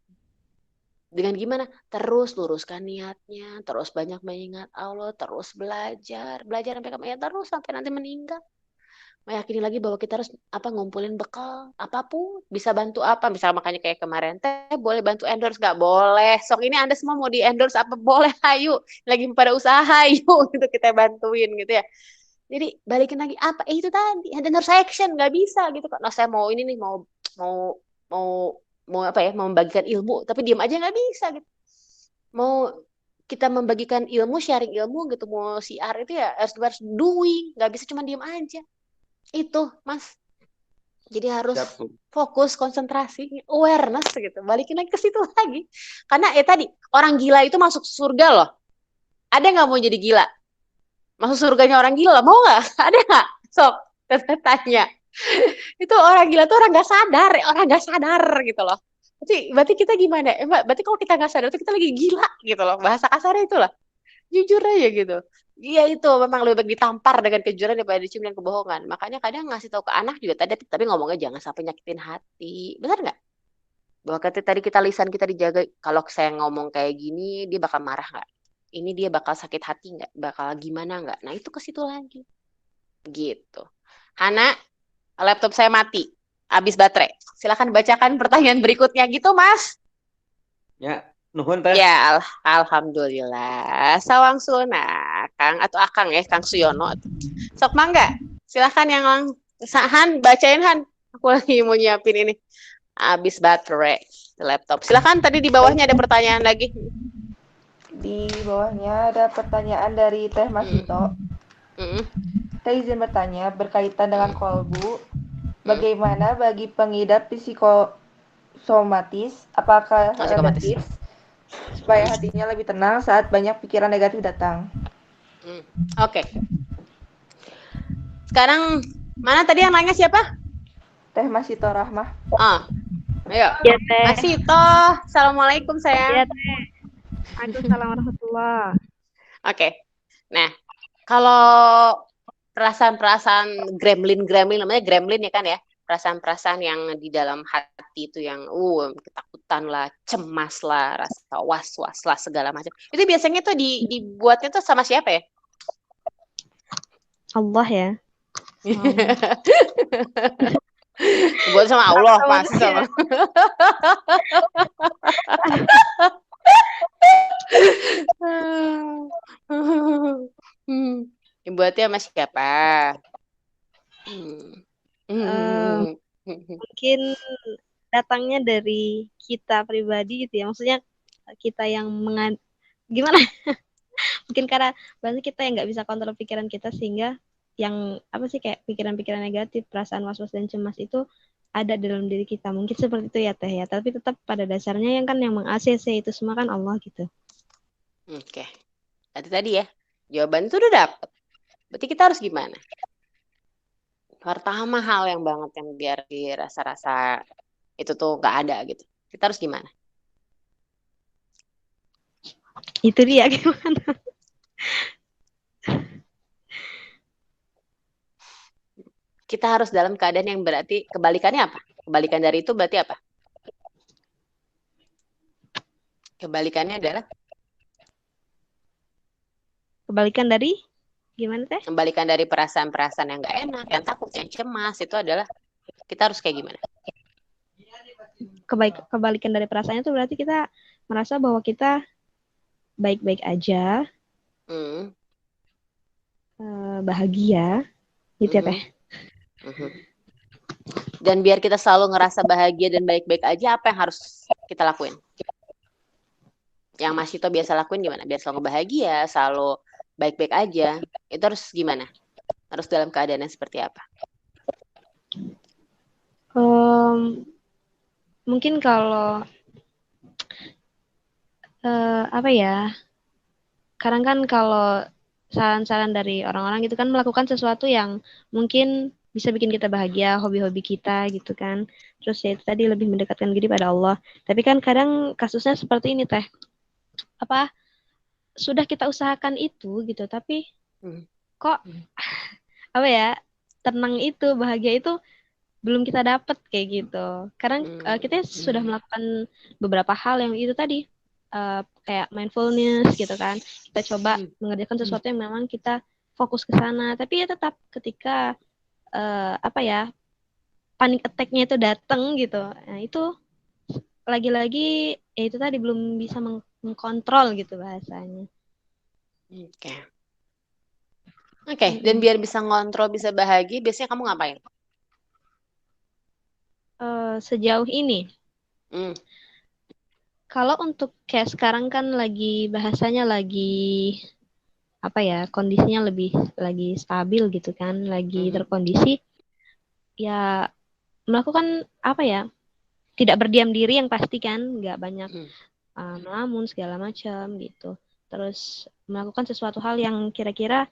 Dengan gimana? Terus luruskan niatnya, terus banyak mengingat Allah, terus belajar sampai kapan ya, terus sampai nanti meninggal. Meyakini lagi bahwa kita harus ngumpulin bekal apapun, bisa bantu apa, misalnya makanya kayak kemarin teh boleh bantu endorse, nggak boleh, sok ini Anda semua mau di endorse apa, boleh, ayo lagi pada usaha, ayo gitu kita bantuin gitu ya. Jadi balikin lagi apa, itu tadi endorse action, nggak bisa gitu kan. Nah saya mau ini nih, mau apa ya, mau membagikan ilmu, tapi diam aja nggak bisa gitu. Mau kita membagikan ilmu, sharing ilmu gitu, mau siar itu ya harus doing, nggak bisa cuma diam aja. Itu Mas, jadi harus fokus, konsentrasi, awareness gitu, balikin lagi ke situ lagi, karena tadi orang gila itu masuk surga loh. Ada nggak mau jadi gila? Masuk surganya orang gila, mau nggak? Ada nggak? Sok tanya. Itu orang gila tuh orang nggak sadar gitu loh. Berarti kita gimana? Berarti kalau kita nggak sadar itu kita lagi gila gitu loh, bahasa kasarnya itulah. Jujur aja gitu. Iya itu memang lebih baik ditampar dengan kejujuran daripada dicium dengan kebohongan. Makanya kadang ngasih tahu ke anak juga tapi ngomongnya jangan sampai nyakitin hati. Benar nggak? Bahwa tadi kita lisan kita dijaga. Kalau saya ngomong kayak gini, dia bakal marah nggak? Ini dia bakal sakit hati nggak? Bakal gimana nggak? Nah itu ke situ lagi. Gitu. Hana, laptop saya mati. Habis baterai. Silakan bacakan pertanyaan berikutnya gitu Mas. Ya. Nuhun teh. Ya, alhamdulillah. Sawang sunak. Akang atau Akang ya, Kang Suyono. Sok mangga, silahkan yang Han, bacain Han. Aku lagi mau nyiapin ini. Habis baterai laptop. Silahkan, tadi di bawahnya ada pertanyaan lagi. Di bawahnya ada pertanyaan dari Teh Masito. Teh izin bertanya berkaitan dengan kolbu. Bagaimana bagi pengidap psikosomatis? Apakah ada tips supaya hatinya lebih tenang saat banyak pikiran negatif datang? Oke. Sekarang mana tadi yang nanya siapa? Teh Masito Rahmah. Ayo. Ya, Teh. Masito, assalamualaikum sayang. Ya, Teh. Waalaikumsalam warahmatullah. Oke. Nah, kalau perasaan-perasaan gremlin namanya gremlin ya kan ya, perasaan-perasaan yang di dalam hati itu yang ketakutan lah, cemas lah, rasa was-was lah segala macam. Itu biasanya tuh dibuatnya tuh sama siapa ya? Allah ya. Buat sama Allah pasti sama. Buatnya sama siapa? Mungkin datangnya dari kita pribadi gitu ya. Maksudnya kita yang gimana? Mungkin karena berarti kita yang nggak bisa kontrol pikiran kita sehingga yang apa sih kayak pikiran-pikiran negatif, perasaan was-was dan cemas itu ada dalam diri kita. Mungkin seperti itu ya Teh ya. Tapi tetap pada dasarnya yang kan yang meng-ACC itu semua kan Allah gitu. Oke. Tadi ya. Jawaban itu udah dapet. Berarti kita harus gimana? Pertama hal yang banget yang biar dirasa-rasa itu tuh nggak ada gitu. Kita harus gimana? Itu dia gimana? Kita harus dalam keadaan yang berarti kebalikannya apa? Kebalikan dari itu berarti apa? Kebalikannya adalah? Kebalikan dari gimana Teh? Kebalikan dari perasaan-perasaan yang nggak enak, yang takut, yang cemas itu adalah kita harus kayak gimana? Kebalikan dari perasaannya itu berarti kita merasa bahwa kita baik-baik aja, bahagia, gitu ya Teh. Dan biar kita selalu ngerasa bahagia dan baik-baik aja, apa yang harus kita lakuin? Yang Mas Ito biasa lakuin gimana? Biar selalu bahagia, selalu baik-baik aja. Itu harus gimana? Harus dalam keadaan yang seperti apa? Mungkin kalau apa ya? Kadang kan kalau saran-saran dari orang-orang gitu kan melakukan sesuatu yang mungkin bisa bikin kita bahagia, hobi-hobi kita gitu kan. Terus ya itu tadi lebih mendekatkan diri pada Allah. Tapi kan kadang kasusnya seperti ini Teh. Apa sudah kita usahakan itu gitu, tapi kok apa ya? Tenang itu, bahagia itu belum kita dapat kayak gitu. Kadang kita sudah melakukan beberapa hal yang itu tadi kayak mindfulness gitu kan. Kita coba mengerjakan sesuatu yang memang kita fokus ke sana, tapi ya tetap ketika apa ya panic attack-nya itu datang gitu. Nah, itu lagi-lagi ya itu tadi belum bisa mengkontrol gitu bahasanya. Oke, dan biar bisa ngontrol, bisa bahagia, biasanya kamu ngapain? Sejauh ini. Kalau untuk kayak sekarang kan lagi bahasanya lagi apa ya, kondisinya lagi stabil gitu kan, lagi terkondisi, ya melakukan apa ya, tidak berdiam diri yang pasti kan, nggak banyak melamun segala macam gitu. Terus melakukan sesuatu hal yang kira-kira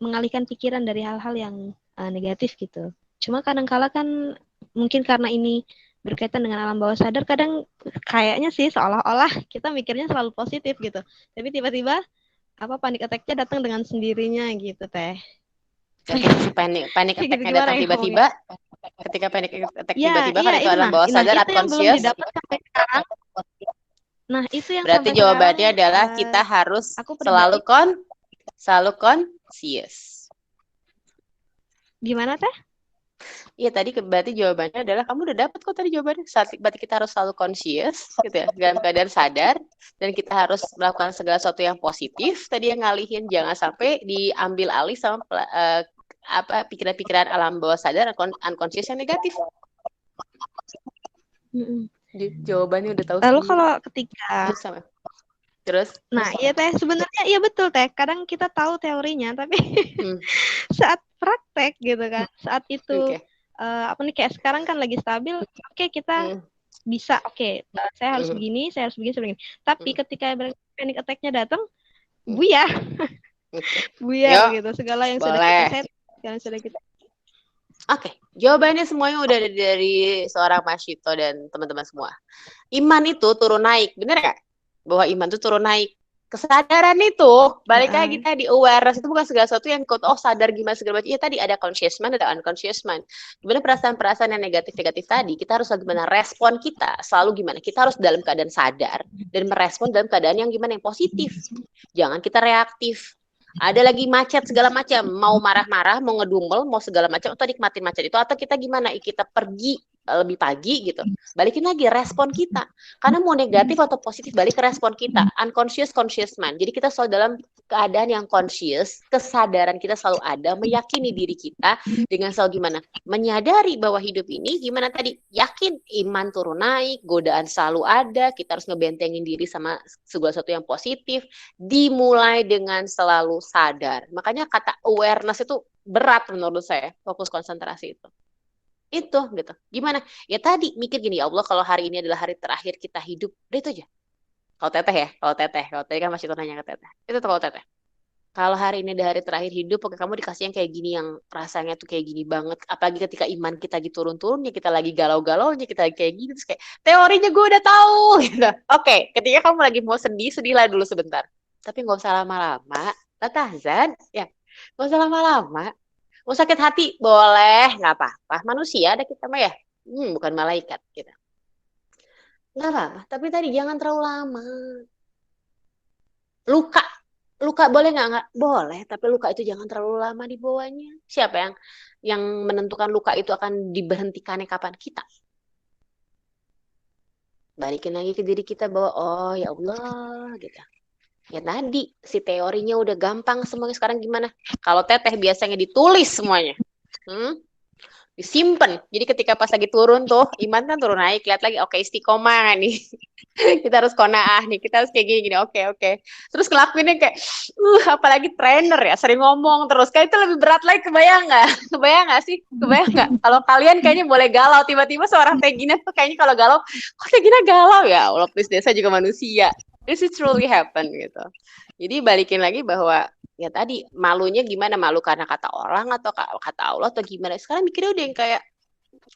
mengalihkan pikiran dari hal-hal yang negatif gitu. Cuma kadang-kala kan mungkin karena ini berkaitan dengan alam bawah sadar, kadang kayaknya sih seolah-olah kita mikirnya selalu positif gitu. Tapi tiba-tiba panic attack-nya datang dengan sendirinya gitu Teh. Panic attack-nya datang tiba-tiba. Ketika panic attack tiba-tiba kan itu alam bawah sadar atau conscious. Nah, itu yang berarti jawabannya adalah kita harus selalu conscious. Gimana Teh? Iya tadi berarti jawabannya adalah kamu udah dapat kok tadi jawabannya. Berarti kita harus selalu conscious gitu ya, dalam keadaan sadar, dan kita harus melakukan segala sesuatu yang positif. Tadi yang ngalihin jangan sampai diambil alih sama pikiran-pikiran alam bawah sadar, unconscious yang negatif. Jawabannya udah tahu. Lalu kalau ketika Terus? Nah, iya Teh, sebenarnya iya betul Teh. Kadang kita tahu teorinya, tapi saat praktek gitu kan, saat itu kayak sekarang kan lagi stabil, oke, kita bisa, saya harus begini, saya harus begini. Tapi ketika panic attack-nya datang, buyar. Buyar gitu, segala yang sudah kita set, yang sudah kita. Oke, jawabannya semuanya udah dari seorang Mas Syito dan teman-teman semua. Iman itu turun naik, bener nggak? Bahwa iman itu turun naik. Kesadaran itu, balik lagi tadi, awareness itu bukan segala sesuatu yang sadar gimana segala macam. Iya tadi ada conscious mind, ada unconscious mind. Gimana perasaan-perasaan yang negatif-negatif tadi, kita harus gimana respon kita, selalu gimana. Kita harus dalam keadaan sadar dan merespon dalam keadaan yang gimana, yang positif. Jangan kita reaktif. Ada lagi macet segala macam, mau marah-marah, mau ngedumel, mau segala macam, atau nikmatin macet itu, atau kita gimana, kita pergi lebih pagi gitu, balikin lagi respon kita, karena mau negatif atau positif balik ke respon kita, unconscious, conscious mind. Jadi kita selalu dalam keadaan yang conscious, kesadaran kita selalu ada, meyakini diri kita dengan selalu gimana, menyadari bahwa hidup ini gimana tadi, yakin iman turun naik, godaan selalu ada, kita harus ngebentengin diri sama segala sesuatu yang positif, dimulai dengan selalu sadar. Makanya kata awareness itu berat menurut saya, fokus konsentrasi itu gitu. Gimana? Ya tadi mikir gini, ya Allah kalau hari ini adalah hari terakhir kita hidup, udah itu aja. Kalau teteh kalau tadi kan masih nanya ke teteh. Itu tuh kalau teteh. Kalau hari ini adalah hari terakhir hidup, oke kamu dikasih yang kayak gini, yang rasanya tuh kayak gini banget. Apalagi ketika iman kita lagi turun-turunnya, kita lagi galau-galaunya, kita lagi kayak gini, terus kayak teorinya gue udah tahu gitu. Oke, ketika kamu lagi mau sedih, sedihlah dulu sebentar. Tapi nggak usah lama-lama. Tahzan, ya. Nggak usah lama-lama. Mau sakit hati boleh, nggak apa-apa. Manusia ada kita mah ya, bukan malaikat kita. Nggak apa-apa. Tapi tadi jangan terlalu lama. Luka boleh nggak? Boleh. Tapi luka itu jangan terlalu lama dibawanya. Siapa yang menentukan luka itu akan diberhentikannya kapan? Kita. Balikin lagi ke diri kita bahwa oh ya Allah gitu. Ya tadi, si teorinya udah gampang semuanya. Sekarang gimana? Kalau teteh biasanya ditulis semuanya. Disimpan. Jadi ketika pas lagi turun tuh, iman kan turun naik. Lihat lagi, oke, istiqomah nih. Kita harus qanaah nih. Kita harus kayak gini. Oke. Terus ngelakuinnya kayak, apalagi trainer ya, sering ngomong terus. Kayak itu lebih berat lagi, kebayang nggak? Kebayang nggak sih? Kebayang nggak? Kalau kalian kayaknya boleh galau. Tiba-tiba seorang Tegina tuh kayaknya kalau galau, kok Tegina galau ya? Allah, please, desa juga manusia. This is truly happen gitu. Jadi balikin lagi bahwa ya tadi malunya gimana, malu karena kata orang atau kata Allah atau gimana. Sekarang mikirnya udah yang kayak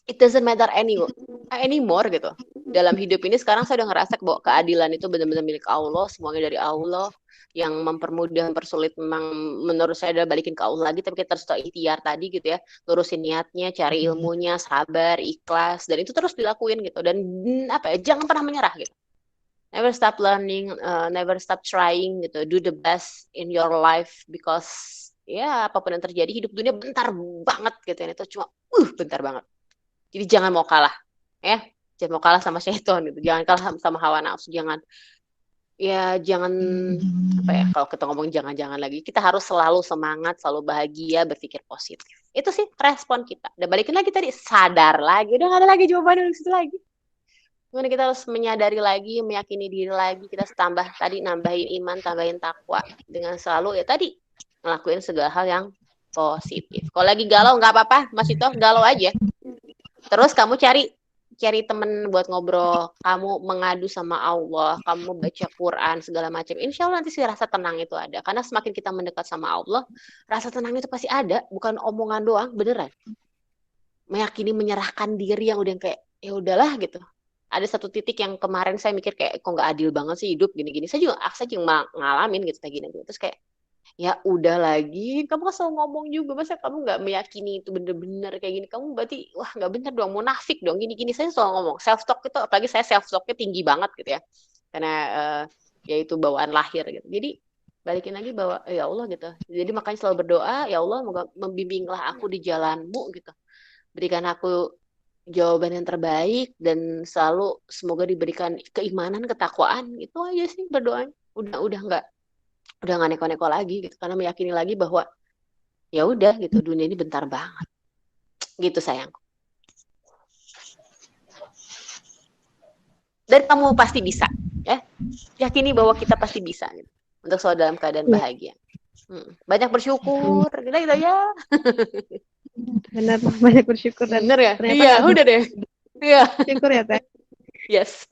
it doesn't matter anymore gitu. Dalam hidup ini sekarang saya udah ngerasa bahwa keadilan itu benar-benar milik Allah, semuanya dari Allah. Yang mempermudah, mempersulit memang menurut saya adalah balikin ke Allah lagi, tapi kita harus ikhtiar tadi gitu ya, lurusin niatnya, cari ilmunya, sabar, ikhlas, dan itu terus dilakuin gitu. Dan jangan pernah menyerah gitu. Never stop learning, never stop trying gitu. Do the best in your life because ya apapun yang terjadi, hidup dunia bentar banget gitu ya. Itu cuma bentar banget. Jadi jangan mau kalah, ya. Jangan mau kalah sama syaitan gitu. Jangan kalah sama hawa nafsu. Jangan kalau kita ngomong jangan lagi. Kita harus selalu semangat, selalu bahagia, berpikir positif. Itu sih respon kita. Dan balikin lagi tadi, sadar lagi. Udah gak ada lagi jawaban dari situ lagi. Kemudian kita harus menyadari lagi, meyakini diri lagi, kita nambahin iman, tambahin takwa dengan selalu ya tadi ngelakuin segala hal yang positif. Kalau lagi galau nggak apa-apa, Mas Ito galau aja. Terus kamu cari temen buat ngobrol, kamu mengadu sama Allah, kamu baca Quran segala macam. Insya Allah nanti sih rasa tenang itu ada. Karena semakin kita mendekat sama Allah, rasa tenang itu pasti ada, bukan omongan doang, beneran. Meyakini, menyerahkan diri yang udah kayak ya udahlah gitu. Ada satu titik yang kemarin saya mikir kayak kok nggak adil banget sih hidup gini-gini. Saya juga ngalamin gitu kayak gini. Terus kayak ya udah lagi, kamu kan selalu ngomong juga, masa kamu nggak meyakini itu bener-bener kayak gini, kamu berarti wah nggak bener dong, munafik dong, gini-gini. Saya selalu ngomong self talk itu, apalagi saya self talknya tinggi banget gitu ya, karena ya itu bawaan lahir gitu. Jadi balikin lagi bahwa ya Allah gitu. Jadi makanya selalu berdoa, ya Allah moga membimbinglah aku di jalanmu gitu. berikan aku jawaban yang terbaik dan selalu semoga diberikan keimanan, ketakwaan. Itu aja sih berdoanya. Udah nggak neko-neko lagi gitu, karena meyakini lagi bahwa ya udah gitu, dunia ini bentar banget. Gitu sayangku. Dan kamu pasti bisa, ya. Yakini bahwa kita pasti bisa gitu, untuk selalu dalam keadaan bahagia. Banyak bersyukur, gitu ya. Benar, banyak bersyukur dan bener ya? ternyata Iya, udah deh. Iya. Syukur ya, Teh. Yes.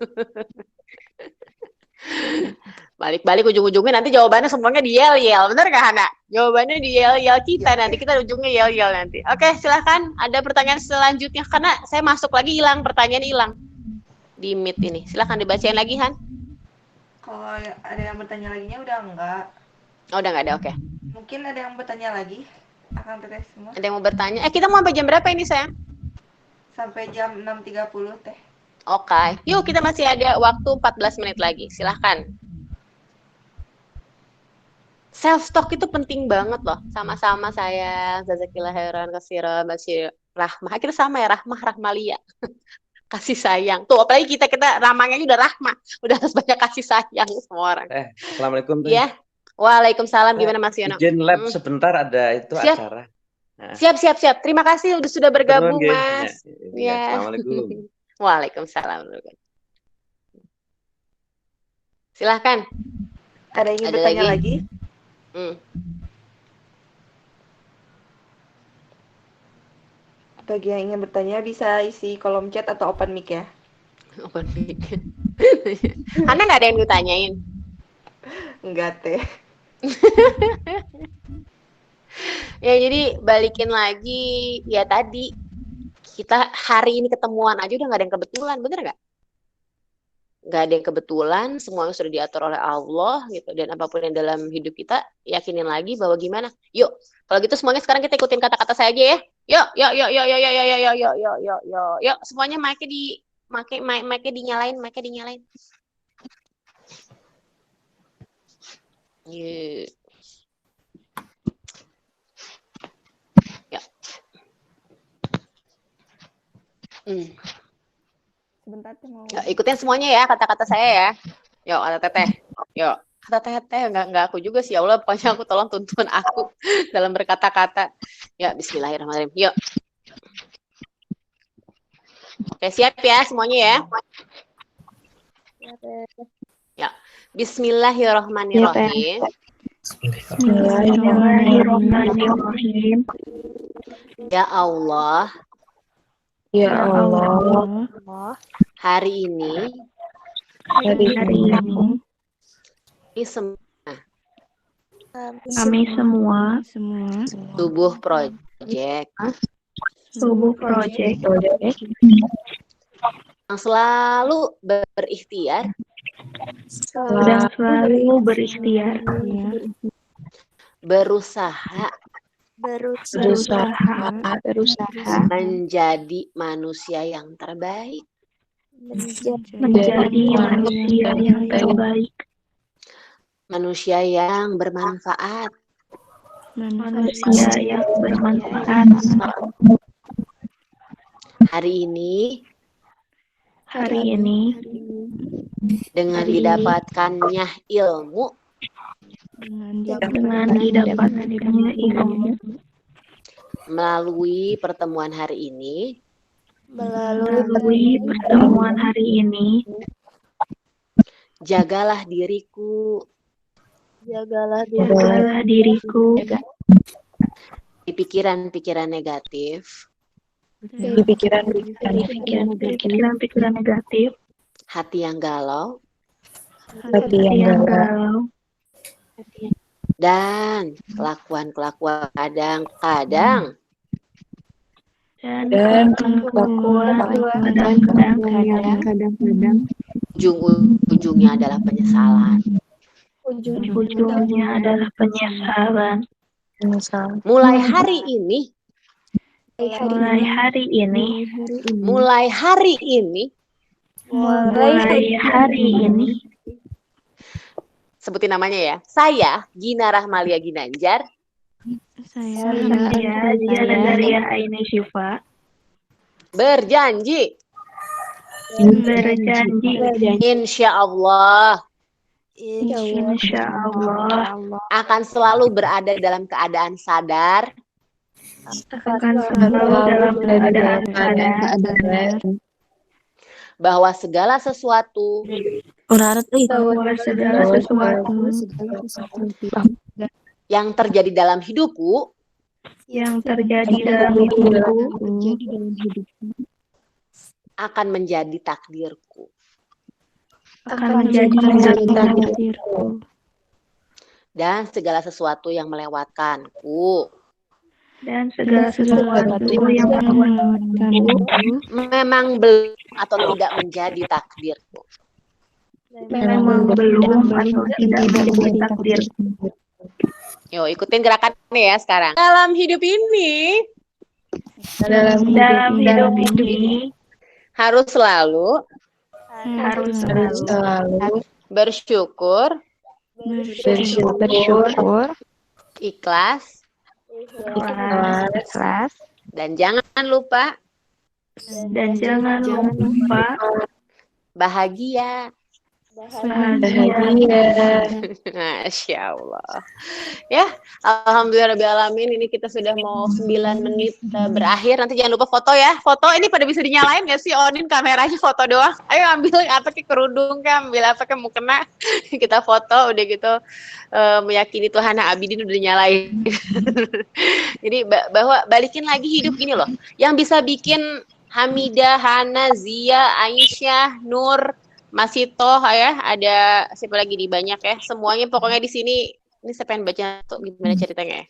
Balik-balik ujung-ujungnya nanti jawabannya semuanya di yel-yel. Bener gak, Hana? Jawabannya di yel-yel kita nanti. Kita ujungnya yel-yel nanti. Oke, silahkan. Ada pertanyaan selanjutnya. Karena saya masuk lagi hilang. Pertanyaan hilang. Di Meet ini. Silahkan dibacain lagi, Han. Kalau ada yang bertanya laginya udah enggak. Oh, udah nggak ada, oke. Mungkin ada yang bertanya lagi. Akan teteh semua. Ada yang mau bertanya? Kita mau sampai jam berapa ini, sayang? Sampai jam 6.30, Teh. Oke. Yuk, kita masih ada waktu 14 menit lagi. Silahkan. Self-talk itu penting banget loh. Sama-sama saya, Zazakillah Heran, Kasira, Basir, Rahmah. Kita sama ya, Rahmalia. Kasih sayang. Tuh, apalagi kita namanya udah Rahmah. Udah harus banyak kasih sayang semua orang. Assalamualaikum. Iya. Waalaikumsalam. Gimana Mas Yono? Izin lab sebentar, ada itu Siap. acara. Nah. Siap. Terima kasih sudah bergabung, Mas. Ya. Assalamualaikum. Waalaikumsalam. Silahkan. Ada yang ingin bertanya lagi? Bagi yang ingin bertanya bisa isi kolom chat atau open mic ya. Open mic. Anda nggak ada yang ditanyain? Enggak, Teh. Ya, jadi balikin lagi ya tadi. Kita hari ini ketemuan aja udah nggak ada yang kebetulan, bener nggak? Nggak ada yang kebetulan, semuanya sudah diatur oleh Allah gitu. Dan apapun yang dalam hidup kita, yakinin lagi bahwa gimana. Yuk, kalau gitu semuanya sekarang kita ikutin kata-kata saya aja ya. Yuk. Semuanya mic-nya dinyalain. Yuk. Sebentar tuh mau. Ikutin semuanya ya kata-kata saya ya. Yuk, kata Teteh. Yuk, kata Teteh enggak aku juga sih. Ya Allah, pokoknya aku tolong tuntun aku dalam berkata-kata. Ya, bismillahirrahmanirrahim. Yuk. Oke, siap ya semuanya ya. Ya. Bismillahirrahmanirrahim. Bismillahirrahmanirrahim. Ya Allah. Ya Allah. Hari ini kami semua Tubuh Project yang selalu berikhtiar berusaha menjadi manusia yang terbaik. Manusia yang bermanfaat. Hari ini dengan didapatkannya ilmu melalui pertemuan hari ini jagalah diriku di pikiran-pikiran negatif, hati yang galau, dan kelakuan-kelakuan kadang-kadang ujung-ujungnya adalah penyesalan. Mulai hari ini sebutin namanya ya. Saya Gina Rahmalia Ginanjar. Saya Zaria Aini Syifa. Berjanji. Insya Allah. Insya Allah Akan selalu berada dalam keadaan sadar. akan selalu dalam keadaan sadar Bahwa segala sesuatu yang terjadi dalam hidupku akan menjadi takdirku. Dan segala sesuatu yang melewatkanku memang belum atau tidak menjadi takdirku. Yo, ikutin gerakannya ya sekarang. Dalam hidup ini harus selalu bersyukur, ikhlas, dan jangan lupa bahagia. Masya Allah. Ya, alhamdulillah rabbil alamin. Ini kita sudah mau 9 menit berakhir. Nanti jangan lupa foto ya. Foto ini pada bisa dinyalain nggak sih? Onin kameranya foto doang. Ayo ambil apa ke kerudung kan, ambil apa ke mukena. Kita foto udah gitu, meyakini Tuhan Abidin udah nyalain. Jadi bahwa balikin lagi hidup ini loh. Yang bisa bikin Hamidah, Hana, Zia, Aisyah, Nur, Masito ya, ada siapa lagi di banyak ya, semuanya pokoknya di sini. Ini saya pengen baca tuh gimana ceritanya ya.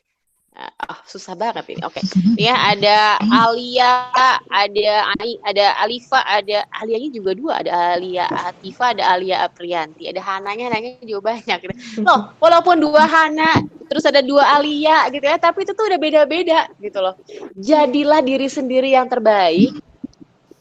Susah banget ini. Oke. Ya, ada Alia, ada Alifa, ada Alianya juga 2, ada Alia Atifa, ada Alia Aprianti, ada Hananya juga banyak gitu. Loh, walaupun 2 Hana, terus ada 2 Alia gitu ya, tapi itu tuh udah beda-beda gitu loh. Jadilah diri sendiri yang terbaik.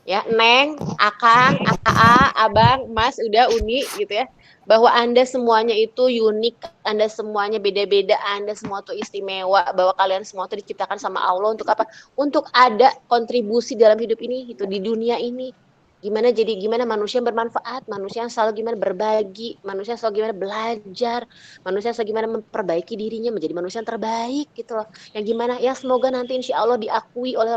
Ya, Neng, Akang, Aa, Abang, Mas, udah Uni gitu ya. Bahwa Anda semuanya itu unik, Anda semuanya beda-beda, Anda semua tuh istimewa, bahwa kalian semua tuh diciptakan sama Allah untuk apa? Untuk ada kontribusi dalam hidup ini gitu, di dunia ini. Gimana manusia yang bermanfaat, manusia yang selalu gimana berbagi, manusia yang selalu gimana belajar, manusia yang selalu gimana memperbaiki dirinya menjadi manusia yang terbaik gitu loh. Yang gimana ya, semoga nanti insya Allah diakui oleh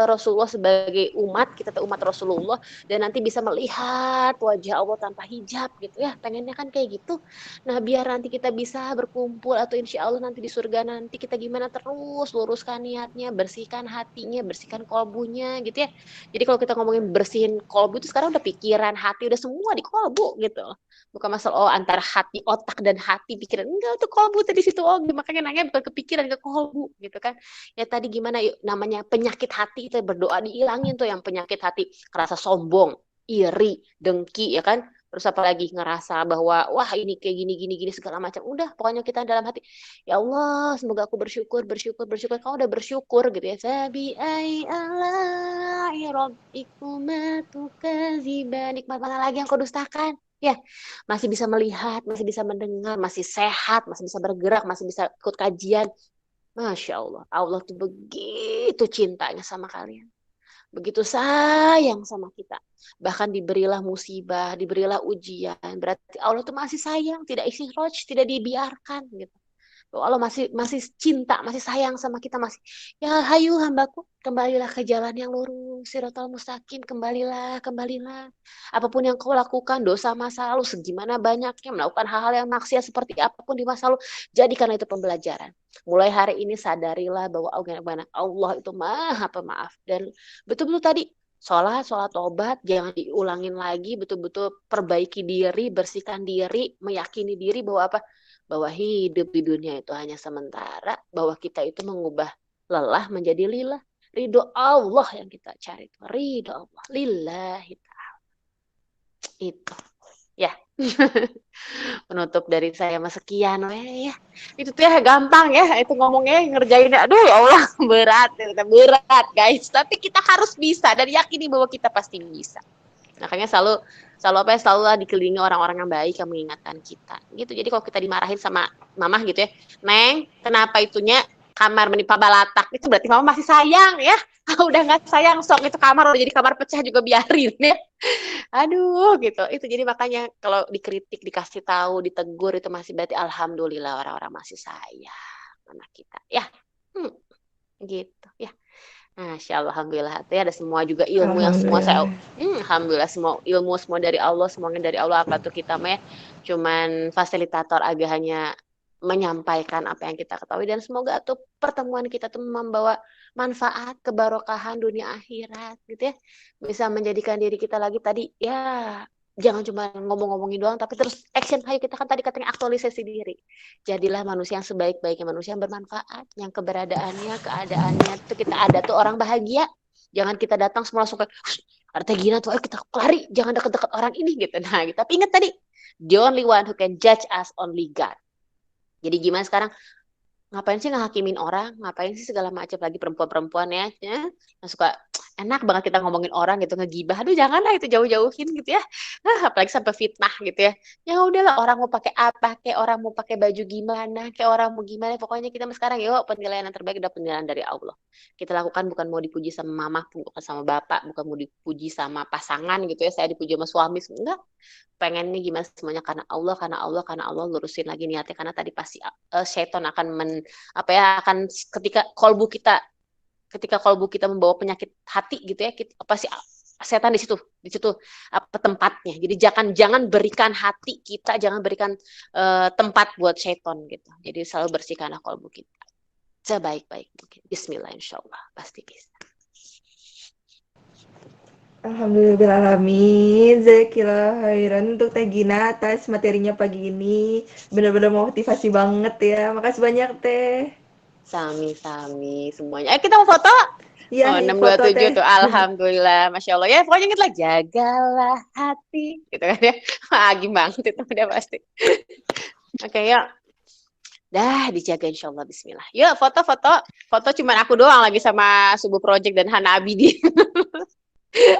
Rasulullah sebagai umat, kita tuh umat Rasulullah, dan nanti bisa melihat wajah Allah tanpa hijab gitu ya, pengennya kan kayak gitu. Nah, biar nanti kita bisa berkumpul atau insya Allah nanti di surga nanti kita gimana terus luruskan niatnya, bersihkan hatinya, bersihkan kolbunya gitu ya. Jadi kalau kita ngomongin bersihin kolbu itu sekarang udah pikiran, hati, udah semua di kolbu gitu. Bukan masalah antara hati, otak dan hati, pikiran, enggak, itu kolbu tadi situ, makanya nanya bukan kepikiran, ke kolbu gitu kan. Ya tadi gimana namanya penyakit hati, kita berdoa dihilangin tuh yang penyakit hati, rasa sombong, iri, dengki ya kan. Terus apa lagi, ngerasa bahwa wah ini kayak gini segala macam. Udah pokoknya kita dalam hati, ya Allah semoga aku bersyukur. Kau udah bersyukur gitu ya. Sabi ai ala rabbikuma tukaziban, nikmat mana lagi yang kau dustakan? Ya, masih bisa melihat, masih bisa mendengar, masih sehat, masih bisa bergerak, masih bisa ikut kajian. Masya Allah, Allah tuh begitu cintanya sama kalian. Begitu sayang sama kita. Bahkan diberilah musibah, diberilah ujian. Berarti Allah tuh masih sayang, tidak istiroj, tidak dibiarkan gitu. Allah masih cinta, masih sayang sama kita, masih ya hayu hambaku, kembalilah ke jalan yang lurus, siratal mustaqim, kembalilah. Apapun yang kau lakukan, dosa masa lalu segimana banyaknya, melakukan hal-hal yang maksiat seperti apapun di masa lalu, jadikan itu pembelajaran. Mulai hari ini sadarilah bahwa Allah itu Maha Pemaaf, dan betul-betul tadi sholat tobat jangan diulangin lagi, betul-betul perbaiki diri, bersihkan diri, meyakini diri bahwa apa? Bahwa hidup di dunia itu hanya sementara, bahwa kita itu mengubah lelah menjadi lillah. Ridho Allah yang kita cari, ridho Allah, lillahi ta'ala. Itu ya. Penutup dari saya sekian ya. Itu tuh ya gampang ya, itu ngomongnya ngerjainnya. Aduh ya Allah, berat guys. Tapi kita harus bisa dan yakini bahwa kita pasti bisa. Makanya selalu dikelilingi orang-orang yang baik yang mengingatkan kita gitu. Jadi kalau kita dimarahin sama mama gitu ya, Neng kenapa itunya kamar menimpa balatak, itu berarti mama masih sayang ya. Udah nggak sayang, sok itu kamar udah jadi kamar pecah juga biarin ya. Aduh gitu. Itu jadi makanya kalau dikritik, dikasih tahu, ditegur itu masih berarti alhamdulillah orang-orang masih sayang sama kita. Ya. Gitu ya. Masya Allah, alhamdulillah. Ada semua juga ilmu yang semua saya, alhamdulillah semua ilmu semua dari Allah, semuanya dari Allah. Apa tuh kita mah cuman fasilitator agak hanya menyampaikan apa yang kita ketahui dan semoga tuh pertemuan kita tuh membawa manfaat kebarokahan dunia akhirat gitu ya, bisa menjadikan diri kita lagi tadi ya, jangan cuma ngomong-ngomongin doang tapi terus action. Ayo kita kan tadi katanya aktualisasi diri, jadilah manusia yang sebaik-baiknya manusia yang bermanfaat, yang keberadaannya keadaannya tuh kita ada tuh orang bahagia. Jangan kita datang semua langsung kayak ada gina tuh, ayo kita lari, jangan deket-deket orang ini gitu. Nah tapi ingat tadi, the only one who can judge us only God. Jadi gimana sekarang? Ngapain sih ngehakimin orang? Ngapain sih segala macam, lagi perempuan-perempuan ya? Yang suka enak banget kita ngomongin orang gitu, ngegibah. Aduh janganlah itu, jauh-jauhin gitu ya. Apalagi sampai fitnah gitu ya. Ya udahlah, orang mau pakai apa, kayak orang mau pakai baju gimana, kayak orang mau gimana. Pokoknya kita sekarang yuk, penilaian yang terbaik udah penilaian dari Allah. Kita lakukan bukan mau dipuji sama mama, bukan sama bapak, bukan mau dipuji sama pasangan gitu ya. Saya dipuji sama suami, enggak. Pengen nih gimana semuanya karena Allah, karena Allah, karena Allah, lurusin lagi niatnya, karena tadi pasti setan akan akan ketika kolbu kita membawa penyakit hati gitu ya, pasti setan di situ apa tempatnya. Jadi jangan berikan hati kita, jangan berikan tempat buat setan gitu. Jadi selalu bersihkanlah kolbu kita sebaik-baik mungkin. Bismillah, insyaallah pasti bisa. Alhamdulillahirrahmanirrahim. Jazakallah khairan untuk Teh Gina atas materinya pagi ini. Benar-benar motivasi banget ya. Makasih banyak Teh. Sami-sami semuanya. Kita mau foto? Iya, 627 tuh. Alhamdulillah, Masya Allah. Ya, pokoknya ingatlah, jagalah hati. Gitu kan ya. Gimana itu udah pasti. Oke, yuk. Dah, dijaga insya Allah, bismillah. Yuk, foto-foto. Foto cuman aku doang lagi sama Subuh Project dan Hana Abidi.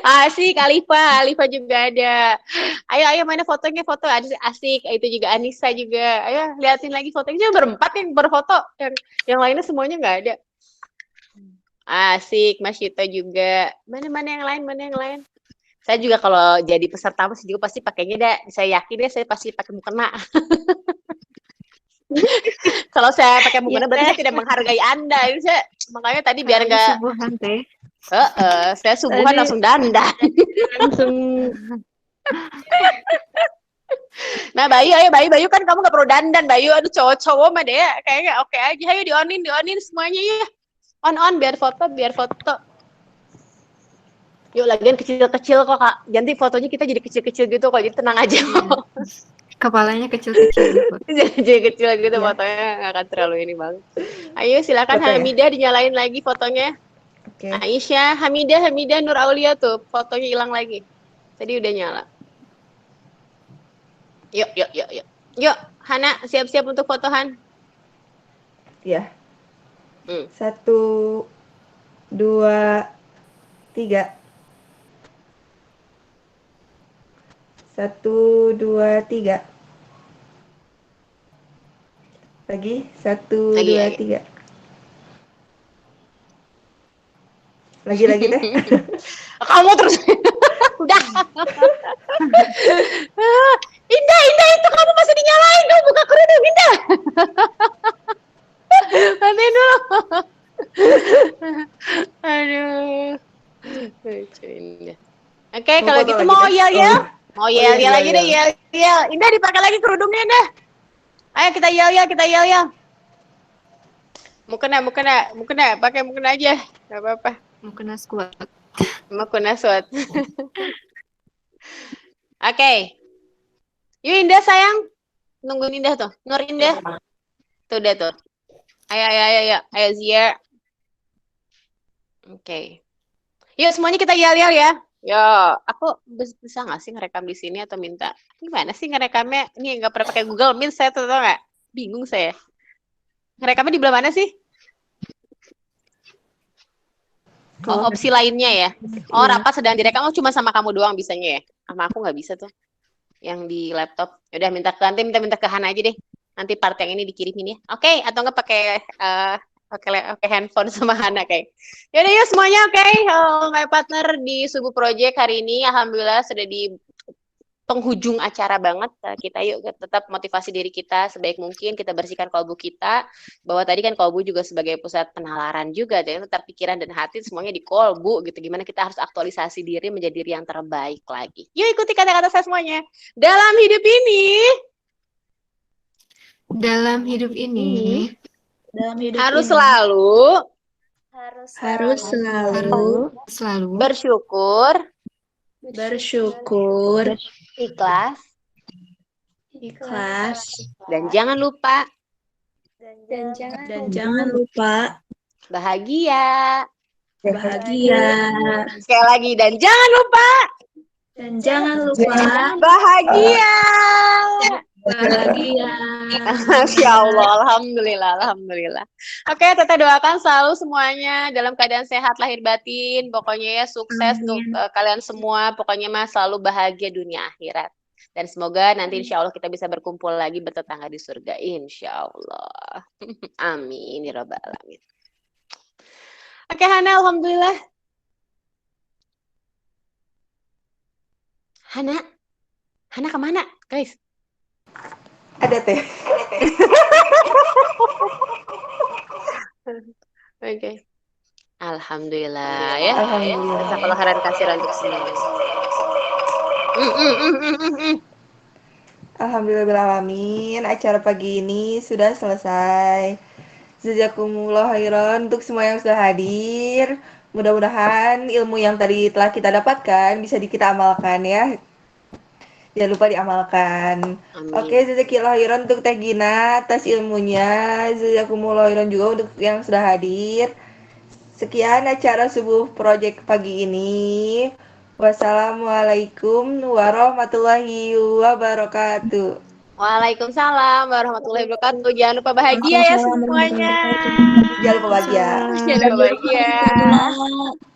Asik, Alifa juga ada. Ayo mana fotonya, foto asik. Itu juga Anissa juga. Ayo liatin lagi fotonya. Berempat yang berfoto, yang lainnya semuanya nggak ada. Asik, Mas Yuto juga. Mana yang lain? Saya juga kalau jadi peserta masih juga pasti pakainya dah. Saya yakin deh, saya pasti pakai mukena. Kalau saya pakai mukena berarti saya tidak menghargai Anda. Makanya tadi biar nggak. Saya subuhan tadi, langsung dandan. Nah Bayu kan kamu nggak perlu dandan Bayu. Aduh cowok-cowok mah deh kayaknya oke aja. Ayo dionin semuanya ya. On biar foto. Yuk lagian kecil-kecil kok Kak. Ganti fotonya kita jadi kecil-kecil gitu kok. Jadi tenang aja. Kepalanya kecil-kecil. Kecil-kecil gitu ya. Fotonya nggak akan terlalu ini banget. Ayo silakan Hamidah dinyalain lagi fotonya. Okay. Aisyah, Hamidah, Nur Aulia tuh fotonya hilang lagi. Tadi udah nyala. Yuk, Hana siap-siap untuk fotohan. Ya. 1, 2, 3. 1, 2, 3. Lagi 1, 2, 3. Lagi deh. Kamu terus. Udah. Indah itu kamu masih dinyalain dong, buka kerudung Indah. Matiin dulu. Aduh. Oke, kalau gitu mau yel-yel. Mau yel-yel lagi deh, yel. Indah dipakai lagi kerudungnya Indah. Ayo kita yel-yel. Mukena, pakai mukena aja. Enggak apa-apa. Mukena squat. Oke. Yuk Indah sayang. Nungguin Indah tuh. Nur Indah. Tuh udah tuh. Ayo Zia. Oke. Yuk semuanya kita yel-yel ya. Yo, aku bisa nggak sih ngerekam di sini atau minta? Gimana sih ngerekamnya? Ini nggak pernah pakai Google Meet saya tuh, tau nggak? Bingung saya. Ngerekamnya di belah mana sih? Opsi lainnya ya. Rapat sedang direkam. Cuma sama kamu doang bisanya ya. Sama aku nggak bisa tuh. Yang di laptop. Yaudah minta ke Hana aja deh. Nanti part yang ini dikirimin ya. Oke, atau nggak pakai Oke, handphone sama Hana kayak. Yaudah yuk semuanya oke. My partner di Subuh Project hari ini alhamdulillah sudah di penghujung acara banget. Kita yuk tetap motivasi diri kita sebaik mungkin, kita bersihkan kolbu kita. Bahwa tadi kan kolbu juga sebagai pusat penalaran juga, dan tetap pikiran dan hati semuanya di kolbu gitu. Gimana kita harus aktualisasi diri menjadi diri yang terbaik lagi. Yuk ikuti kata-kata saya semuanya. Dalam hidup ini harus selalu bersyukur, ikhlas, dan jangan lupa bahagia. Sekali lagi, dan jangan lupa bahagia. Masya Allah, alhamdulillah. Oke, Teteh doakan selalu semuanya dalam keadaan sehat lahir batin. Pokoknya ya sukses untuk kalian semua. Pokoknya mah selalu bahagia dunia akhirat. Dan semoga nanti insya Allah kita bisa berkumpul lagi bertetangga di surga. Insya Allah. Amin ya rabbal alamin. Oke Hana, alhamdulillah. Hana kemana guys? Ada teh. Oke. Alhamdulillah ya. Jazakallahu khairan katsiran untuk semua. Alhamdulillahirrahmanirrahim. Acara pagi ini sudah selesai. Jazakumullah khairan untuk semua yang sudah hadir. Mudah-mudahan ilmu yang tadi telah kita dapatkan bisa kita amalkan ya. Jangan lupa diamalkan. Amin. Oke, jazakallahu khairan untuk Teh Gina atas ilmunya. Jazakumullah khairan juga untuk yang sudah hadir. Sekian acara Subuh Project pagi ini. Wassalamualaikum warahmatullahi wabarakatuh. Waalaikumsalam warahmatullahi wabarakatuh. Jangan lupa bahagia ya semuanya. Jangan lupa bahagia.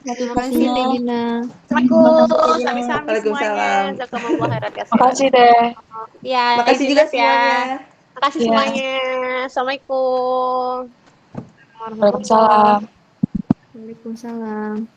Terima kasih Teh Gina. Assalamualaikum. Sami-sami semuanya. Jazakumullah khairan katsiran. Makasih deh. Ya, Makasih juga semuanya. Makasih semuanya. Assalamualaikum. Waalaikumsalam. Waalaikumsalam.